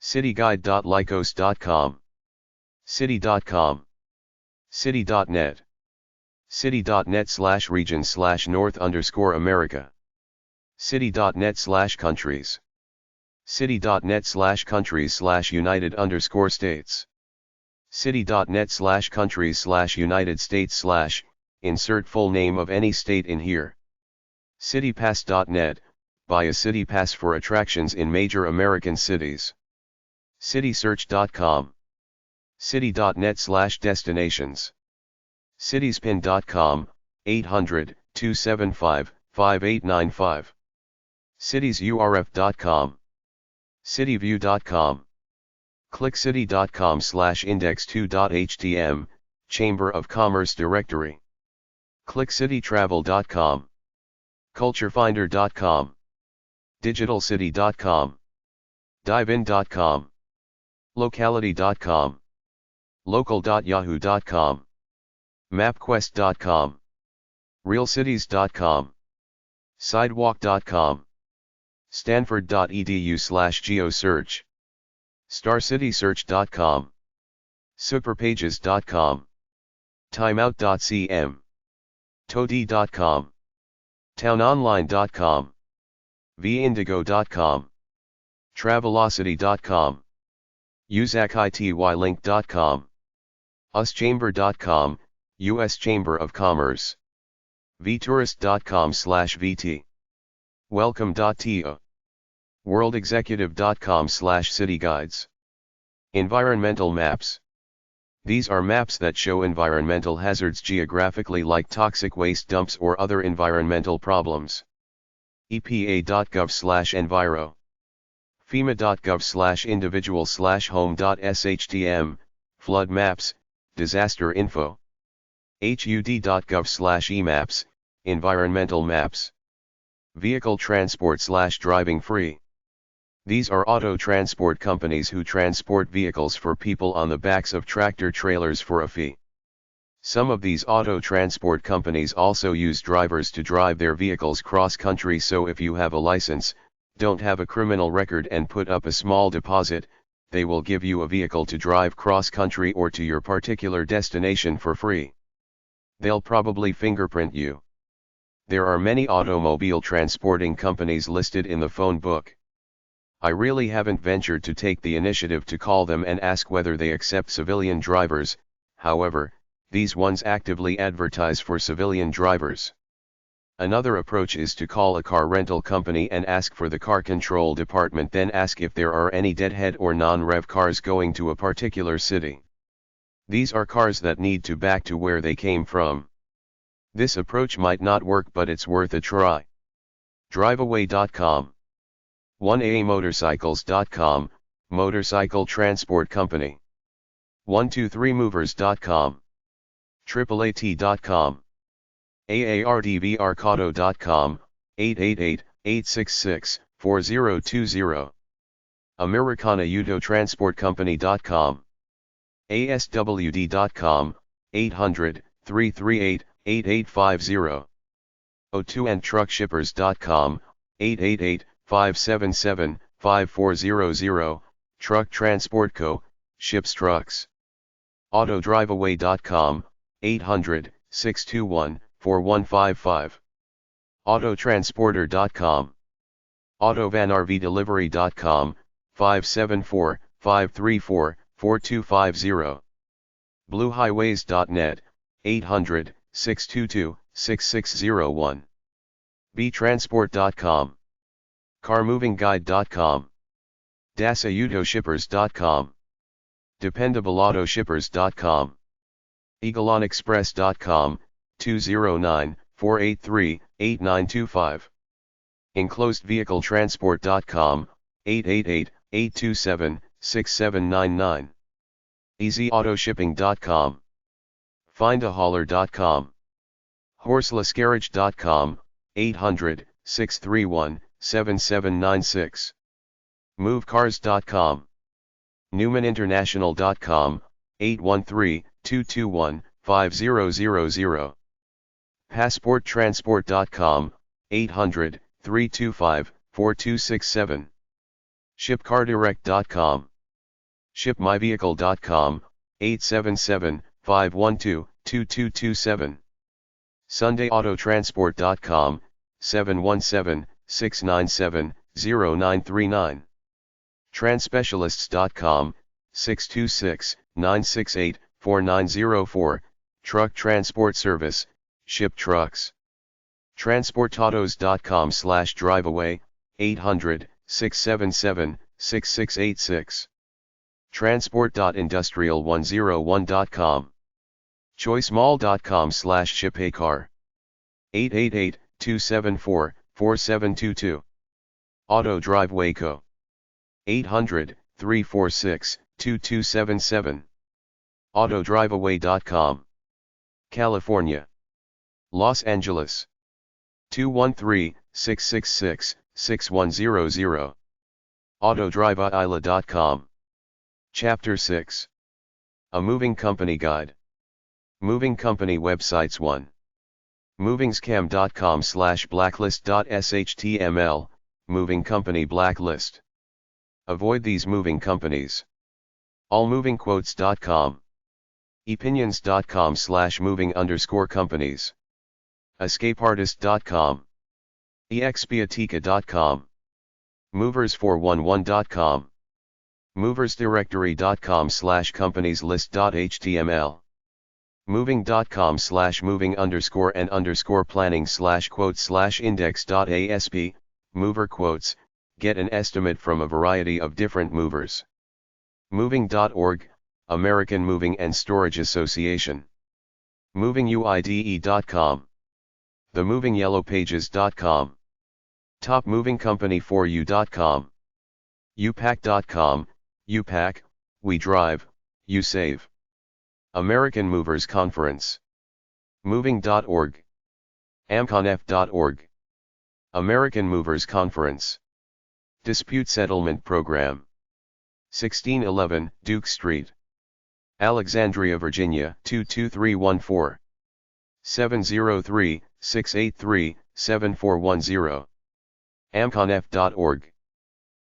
cityguide.lycos.com. city.com. city.net. city.net/region/north_America. city.net/countries. city.net/countries/United_States. city.net/countries/United States/ insert full name of any state in here. citypass.net, buy a city pass for attractions in major American cities. citysearch.com. city.net/destinations. citiespin.com, 800-275-5895. citiesurf.com. cityview.com. clickcity.com/index2.htm, Chamber of Commerce directory. clickcitytravel.com. culturefinder.com. digitalcity.com. divein.com. locality.com. local.yahoo.com. mapquest.com. realcities.com. sidewalk.com. stanford.edu/geosearch. starcitysearch.com. superpages.com. timeout.cm. todi.com. townonline.com. vindigo.com. travelocity.com. usacityLink.com. uschamber.com, U.S. Chamber of Commerce. vtourist.com/vt. welcome.to. worldexecutive.com/cityguides. Environmental maps. These are maps that show environmental hazards geographically, like toxic waste dumps or other environmental problems. epa.gov/enviro. fema.gov/individual/home.shtm, flood maps, disaster info. hud.gov/emaps, environmental maps. Vehicle transport/driving free. These are auto transport companies who transport vehicles for people on the backs of tractor trailers for a fee. Some of these auto transport companies also use drivers to drive their vehicles cross-country, so if you have a license, don't have a criminal record and put up a small deposit, they will give you a vehicle to drive cross-country or to your particular destination for free. They'll probably fingerprint you. There are many automobile transporting companies listed in the phone book. I really haven't ventured to take the initiative to call them and ask whether they accept civilian drivers, however, these ones actively advertise for civilian drivers. Another approach is to call a car rental company and ask for the car control department, then ask if there are any deadhead or non-rev cars going to a particular city. These are cars that need to back to where they came from. This approach might not work, but it's worth a try. Driveaway.com. 1aamotorcycles.com, motorcycle transport company. 123movers.com. AAAT.com. AARDVRCauto.com, 888-866-4020. AmericanaAutoTransportCompany.com. ASWD.com, 800-338-8850. O2andTruckShippers.com, 888-577-5400, Truck Transport Co., ships trucks. AutoDriveAway.com, 800-621-4155. AutoTransporter.com. AutovanRVDelivery.com, 574-534-4250. BlueHighways.net, 800-622-6601. BTransport.com. CarMovingGuide.com. DasAutoshippers.com. DependableAutoshippers.com. EagleOnExpress.com, 209-483-8925. EnclosedVehicleTransport.com, 888-827-6799. EasyAutoshipping.com. FindAHauler.com. HorselessGarage.com, 800-631-7796. MoveCars.com. NewmanInternational.com, 813-221-5000. PassportTransport.com, 800-325-4267. ShipCarDirect.com. ShipMyVehicle.com, 877-512-2227. SundayAutoTransport.com, 717-697-0939. Transspecialists.com, 626-968-4904, Truck Transport Service, ship trucks. Transportautos.com/driveaway, 800-677-6686. Transport.industrial101.com. choicemall.com/shipaycar. 888-274-4722. Auto Driveway Co. 800-346-2277. AutoDriveAway.com. California. Los Angeles. 213-666-6100. AutoDriveAisla.com. Chapter 6. A Moving Company Guide. Moving Company Websites 1. movingscam.com/blacklist.html, Moving Company Blacklist. Avoid these moving companies. allmovingquotes.com. opinions.com/moving_companies. escapeartist.com. expiatica.com. movers411.com. moversdirectory.com/companieslist.html. moving.com/moving_planning/quote/index.asp, mover quotes, get an estimate from a variety of different movers. Moving.org, American Moving and Storage Association. movinguide.com. themovingyellowpages.com. topmovingcompany4u.com. upack.com, upack, we drive, you save. American Movers Conference. Moving.org. amconf.org. American Movers Conference. Dispute Settlement Program. 1611 Duke Street, Alexandria, Virginia 22314. 703-683-7410. amconf.org.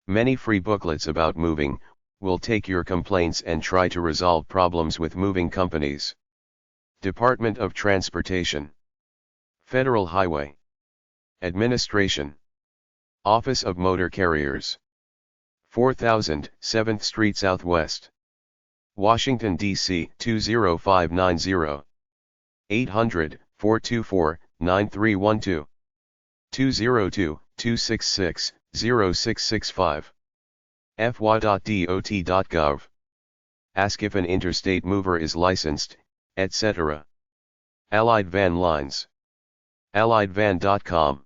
Many free booklets about moving will take your complaints and try to resolve problems with moving companies. Department of Transportation, Federal Highway Administration, Office of Motor Carriers, 4000 7th Street Southwest, Washington, D.C. 20590. 800-424-9312. 202-266-0665. fy.dot.gov. Ask if an interstate mover is licensed, etc. Allied Van Lines. AlliedVan.com.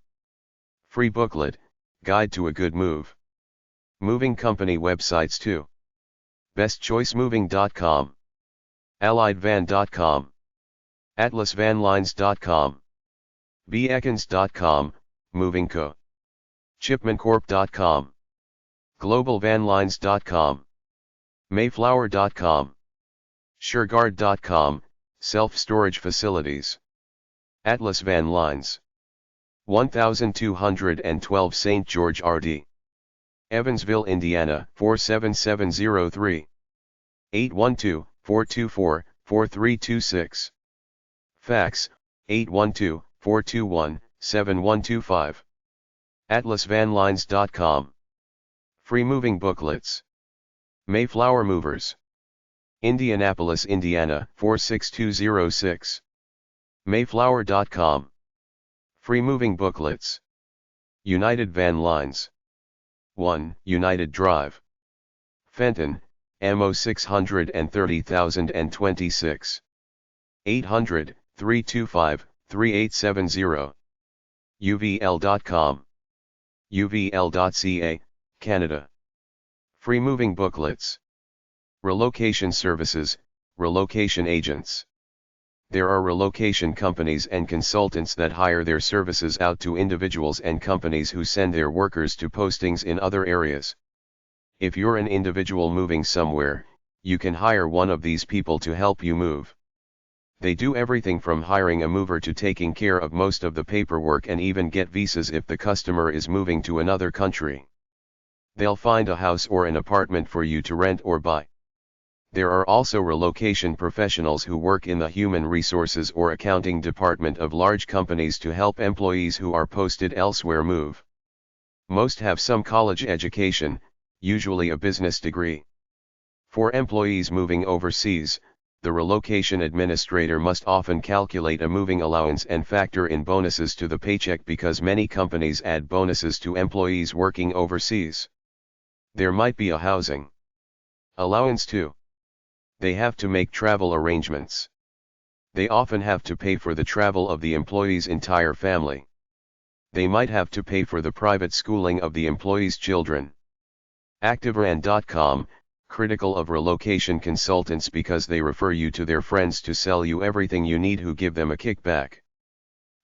Free booklet, Guide to a Good Move. Moving company websites too. BestChoiceMoving.com. AlliedVan.com. AtlasVanLines.com. Beacons.com, Moving Co. ChipmanCorp.com. GlobalVanLines.com. Mayflower.com. SureGuard.com, Self-Storage Facilities. Atlas Van Lines. 1212 St. George RD. Evansville, Indiana 47703. 812-424-4326. Fax, 812-421-7125. AtlasVanLines.com. Free moving booklets. Mayflower Movers. Indianapolis, Indiana 46206. Mayflower.com. Free moving booklets. United Van Lines. 1 United Drive, Fenton, MO 630026. 800-325-3870. uvl.com. uvl.ca, Canada. Free moving booklets. Relocation services, relocation agents. There are relocation companies and consultants that hire their services out to individuals and companies who send their workers to postings in other areas. If you're an individual moving somewhere, you can hire one of these people to help you move. They do everything from hiring a mover to taking care of most of the paperwork and even get visas if the customer is moving to another country. They'll find a house or an apartment for you to rent or buy. There are also relocation professionals who work in the human resources or accounting department of large companies to help employees who are posted elsewhere move. Most have some college education, usually a business degree. For employees moving overseas, the relocation administrator must often calculate a moving allowance and factor in bonuses to the paycheck because many companies add bonuses to employees working overseas. There might be a housing allowance too. They have to make travel arrangements. They often have to pay for the travel of the employee's entire family. They might have to pay for the private schooling of the employee's children. ActiveRan.com, critical of relocation consultants because they refer you to their friends to sell you everything you need who give them a kickback.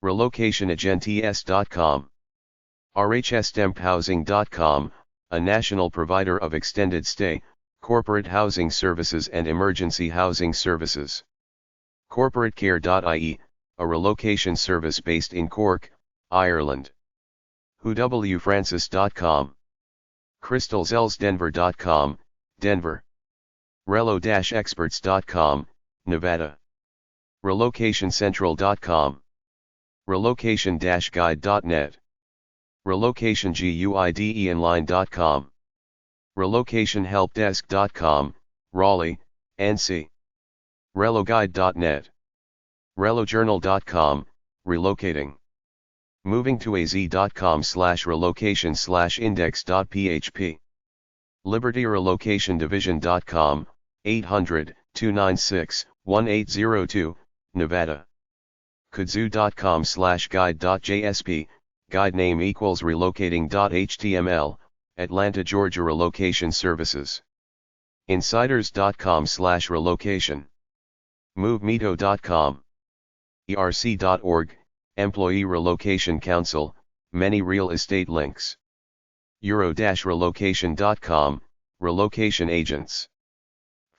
RelocationAgents.com. RHSTempHousing.com, a national provider of extended stay, corporate housing services and emergency housing services. CorporateCare.ie, a relocation service based in Cork, Ireland. WhoWFrancis.com. CrystalZellsDenver.com, Denver. Relo-Experts.com, Nevada. RelocationCentral.com. Relocation-Guide.net. RelocationGuideOnline.com. RelocationHelpDesk.com, Raleigh, NC. ReloGuide.net. ReloJournal.com, Relocating. MovingToAZ.com/relocation/index.php. LibertyRelocationDivision.com, 800-296-1802, Nevada. Kudzu.com/guide.jsp, guide name equals relocating.html, Atlanta, Georgia. Relocation Services. Insiders.com/relocation. MoveMeto.com. ERC.org, Employee Relocation Council, many real estate links. Euro-relocation.com, relocation agents.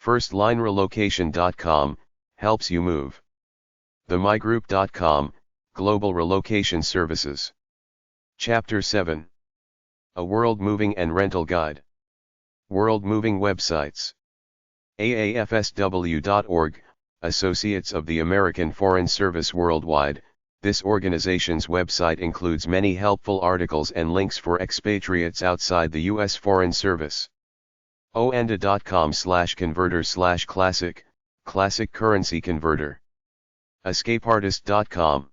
Firstlinerelocation.com, helps you move. TheMyGroup.com, global relocation services. Chapter 7. A World Moving and Rental Guide. World Moving Websites. AAFSW.org, Associates of the American Foreign Service Worldwide. This organization's website includes many helpful articles and links for expatriates outside the U.S. Foreign Service. oanda.com/converter/classic, classic currency converter. escapeartist.com.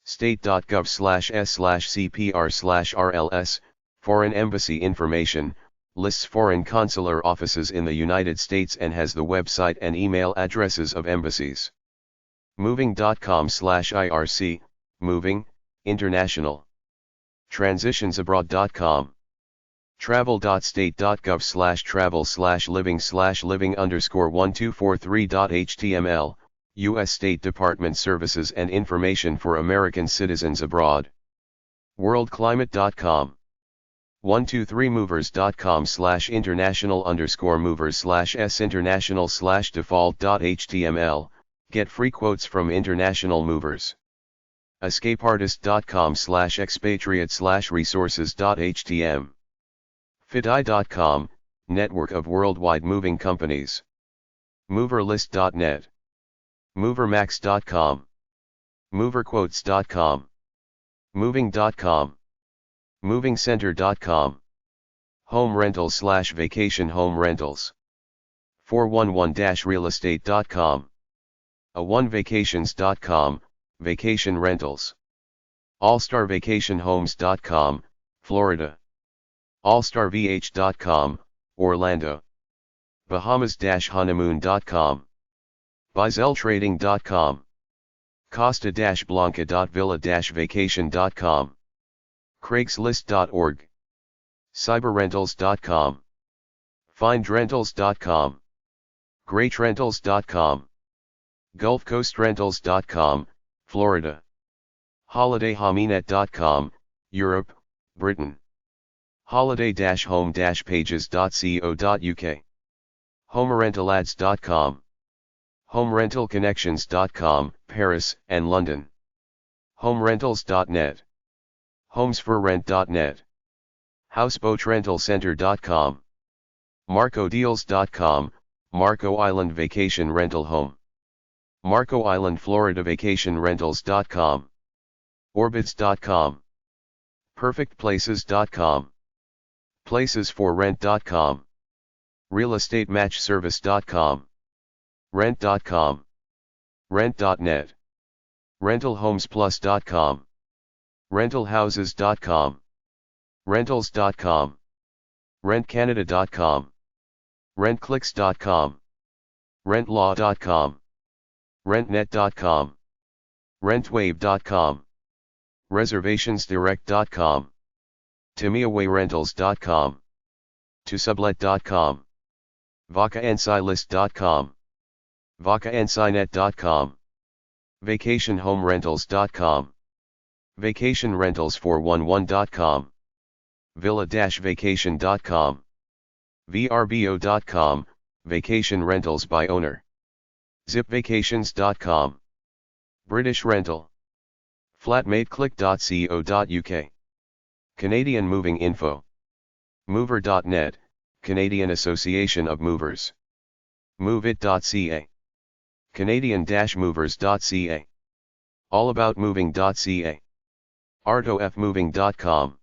state.gov/s/cpr/rls, foreign embassy information, lists foreign consular offices in the United States and has the website and email addresses of embassies. moving.com/irc, moving, international. transitionsabroad.com. travel.state.gov/travel/living/living_1243.html, U.S. State Department services and information for American citizens abroad. worldclimate.com. 123movers.com/international_movers/s international/default.html, get free quotes from international movers. escapeartist.com/expatriate/resources.htm. fidai.com, network of worldwide moving companies. moverlist.net. movermax.com. moverquotes.com. moving.com. movingcenter.com. home rentals/vacation home rentals. 411-realestate.com. a1vacations.com, vacation rentals. allstarvacationhomes.com, Florida. allstarvh.com, Orlando. bahamas-honeymoon.com. bizeltrading.com. costa-blanca.villa-vacation.com. craigslist.org. cyberrentals.com. findrentals.com. greatrentals.com. gulfcoastrentals.com, Florida. holidayhominet.com, Europe, Britain. holiday-home-pages.co.uk. homerentalads.com. homerentalconnections.com, Paris and London. homerentals.net. homesforrent.net. houseboatrentalcenter.com. marcodeals.com, Marco Island Vacation Rental Home. Marco Island Florida Vacation Rentals.com. orbits.com. perfectplaces.com. placesforrent.com. realestatematchservice.com. rent.com. rent.net. rentalhomesplus.com. rentalhouses.com. rentals.com. rentcanada.com. rentclicks.com. rentlaw.com. rentnet.com. rentwave.com. reservationsdirect.com. tamiawayrentals.com. tosublet.com. vacaensylist.com. vacaensynet.com. vacationhomerentals.com. vacationrentals411.com. villa-vacation.com. vrbo.com, vacation rentals by owner. zipvacations.com. British Rental. flatmateclick.co.uk. Canadian Moving Info. mover.net, Canadian Association of Movers. moveit.ca. Canadian-movers.ca. allaboutmoving.ca. artofmoving.com.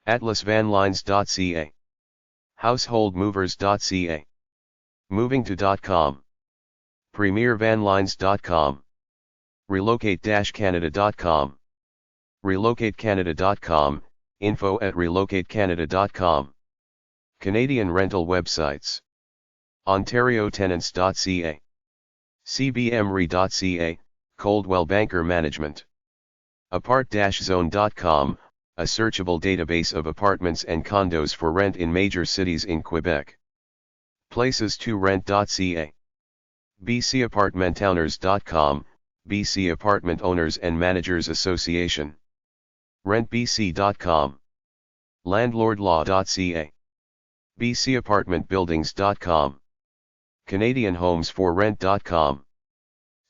atlasvanlines.ca. householdmovers.ca. movingto.com. premiervanlines.com. relocate-canada.com. relocatecanada.com, info@relocatecanada.com. Canadian rental websites. ontariotenants.ca. cbmre.ca, Coldwell Banker Management. apart-zone.com, a searchable database of apartments and condos for rent in major cities in Quebec. places2rent.ca. bcapartmentowners.com, BC Apartment Owners and Managers Association. rentbc.com. Landlordlaw.ca. bcapartmentbuildings.com. CanadianHomesForRent.com.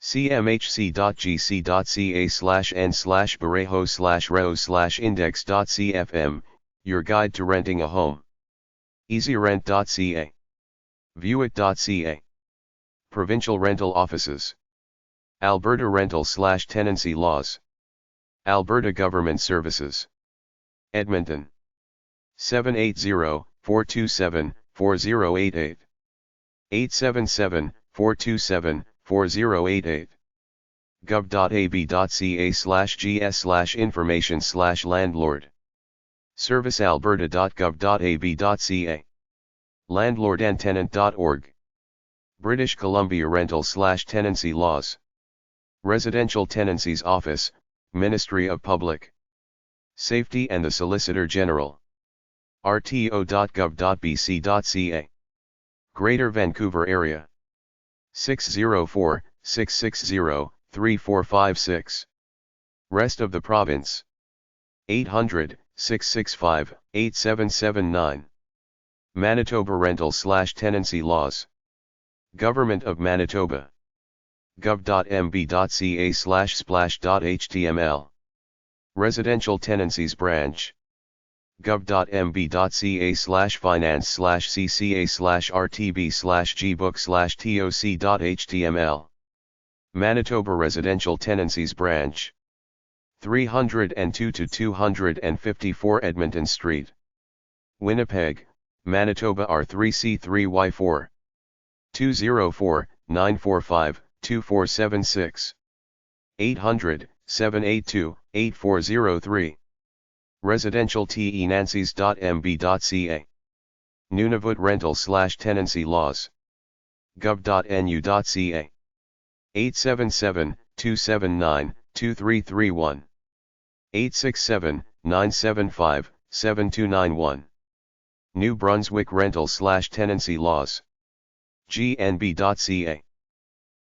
cmhc.gc.ca/n/barejo/reo/index.cfm, your guide to renting a home. EasyRent.ca. Viewit.ca. Provincial Rental Offices. Alberta Rental/Tenancy Laws. Alberta Government Services. Edmonton. 780-427-4088. 877-427-4088. gov.ab.ca/gs/information/landlord. servicealberta.gov.ab.ca. landlordandtenant.org. British Columbia Rental/Tenancy Laws. Residential Tenancies Office, Ministry of Public Safety and the Solicitor General. rto.gov.bc.ca. Greater Vancouver Area. 604-660-3456. Rest of the Province. 800-665-8779. Manitoba Rental/Tenancy Laws. Government of Manitoba. gov.mb.ca/splash.html. Residential Tenancies Branch. gov.mb.ca/finance/cca/rtb/gbook/toc.html. Manitoba Residential Tenancies Branch. 302 to 254 Edmonton Street. Winnipeg, Manitoba R3C3Y4. 204-945-2476. 800-782-8403. Residential tenancies.mb.ca. Nunavut Rental/Tenancy Laws. gov.nu.ca. 877-279-2331. 867-975-7291. New Brunswick Rental/Tenancy Laws. gnb.ca.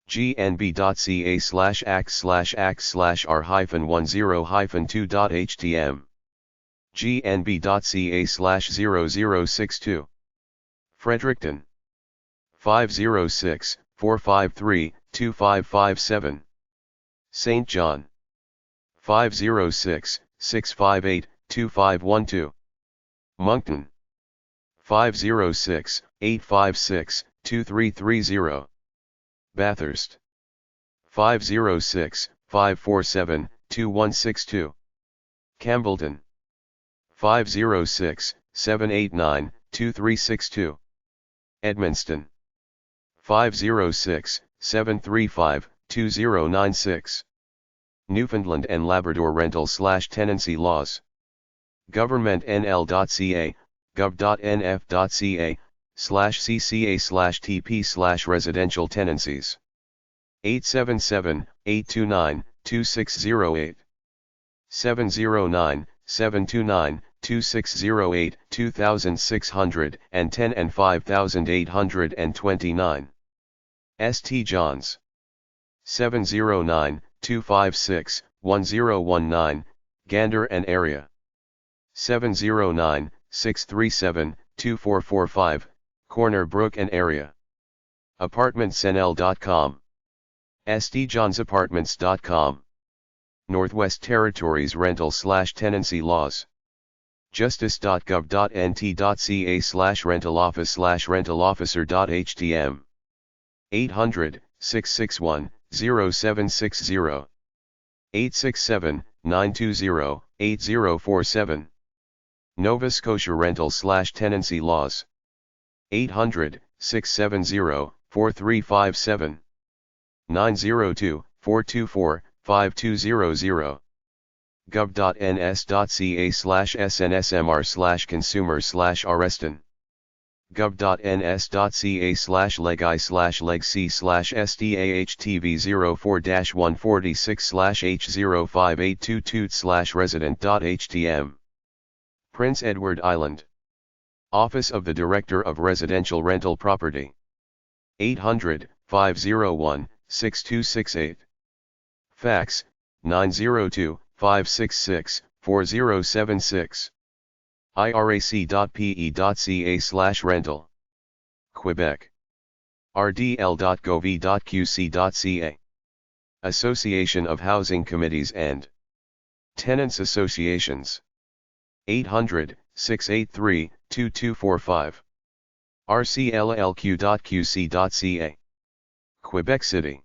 gnb.ca/ax/r-10-2.htm. gnb.ca/0062. Fredericton. 506-453-2557. St. John. 506-658-2512. Moncton. 506-856-2330. Bathurst. 506-547-2162. Campbellton. 506-789-2362. Edmundston. 506-735-2096. Newfoundland and Labrador Rental/Tenancy Laws. governmentnl.ca, gov.nf.ca/cca/tp/residential tenancies. 877-829-2608. 709-729-2608, 2610 and 5829. St. John's. 709-256-1019, Gander and area. 709-637-2445, Corner Brook and area. Apartmentsnl.com. stjohnsapartments.com. Northwest Territories Rental/Tenancy Laws. justice.gov.nt.ca/rentaloffice/rentalofficer.htm. 800-661-0760. 867-920-8047. Nova Scotia Rental/Tenancy Laws. 800-670-4357. 902-424-5200. gov.ns.ca/snsmr/consumer/arreston. gov.ns.ca/legI/leg-C/SDAHTV04-146/H05822/resident.htm. Prince Edward Island. Office of the Director of Residential Rental Property. 800-501-6268. Fax, 902-566-4076. irac.pe.ca/rental. Quebec. rdl.gov.qc.ca. Association of Housing Committees and Tenants Associations. 800-683-2245. rcllq.qc.ca. Quebec City.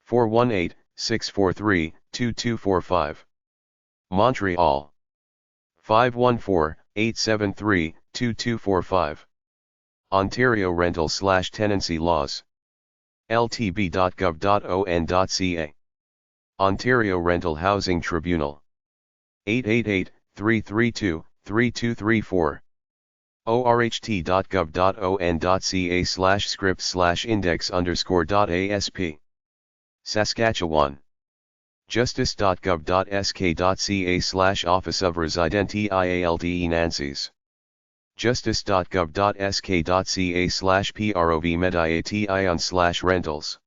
418-643-2245. Montreal. 514-873-2245. Ontario Rental/Tenancy Laws. ltb.gov.on.ca. Ontario Rental Housing Tribunal. 888-332-3234. orht.gov.on.ca/script/index_.asp. Saskatchewan. justice.gov.sk.ca/Office of Resident EIALTE Nancy's. justice.gov.sk.ca/PROV-MEDIATION/rentals.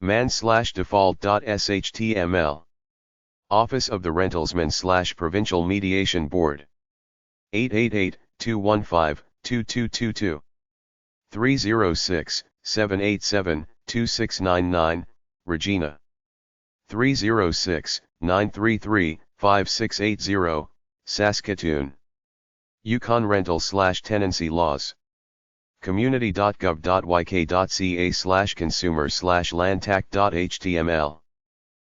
man/default.shtml. Office of the Rentalsman/Provincial Mediation Board. 888-215-2222. 306-787-2699, Regina. 306-933-5680, Saskatoon. Yukon Rental/Tenancy Laws. community.gov.yk.ca/consumer/landtact.html.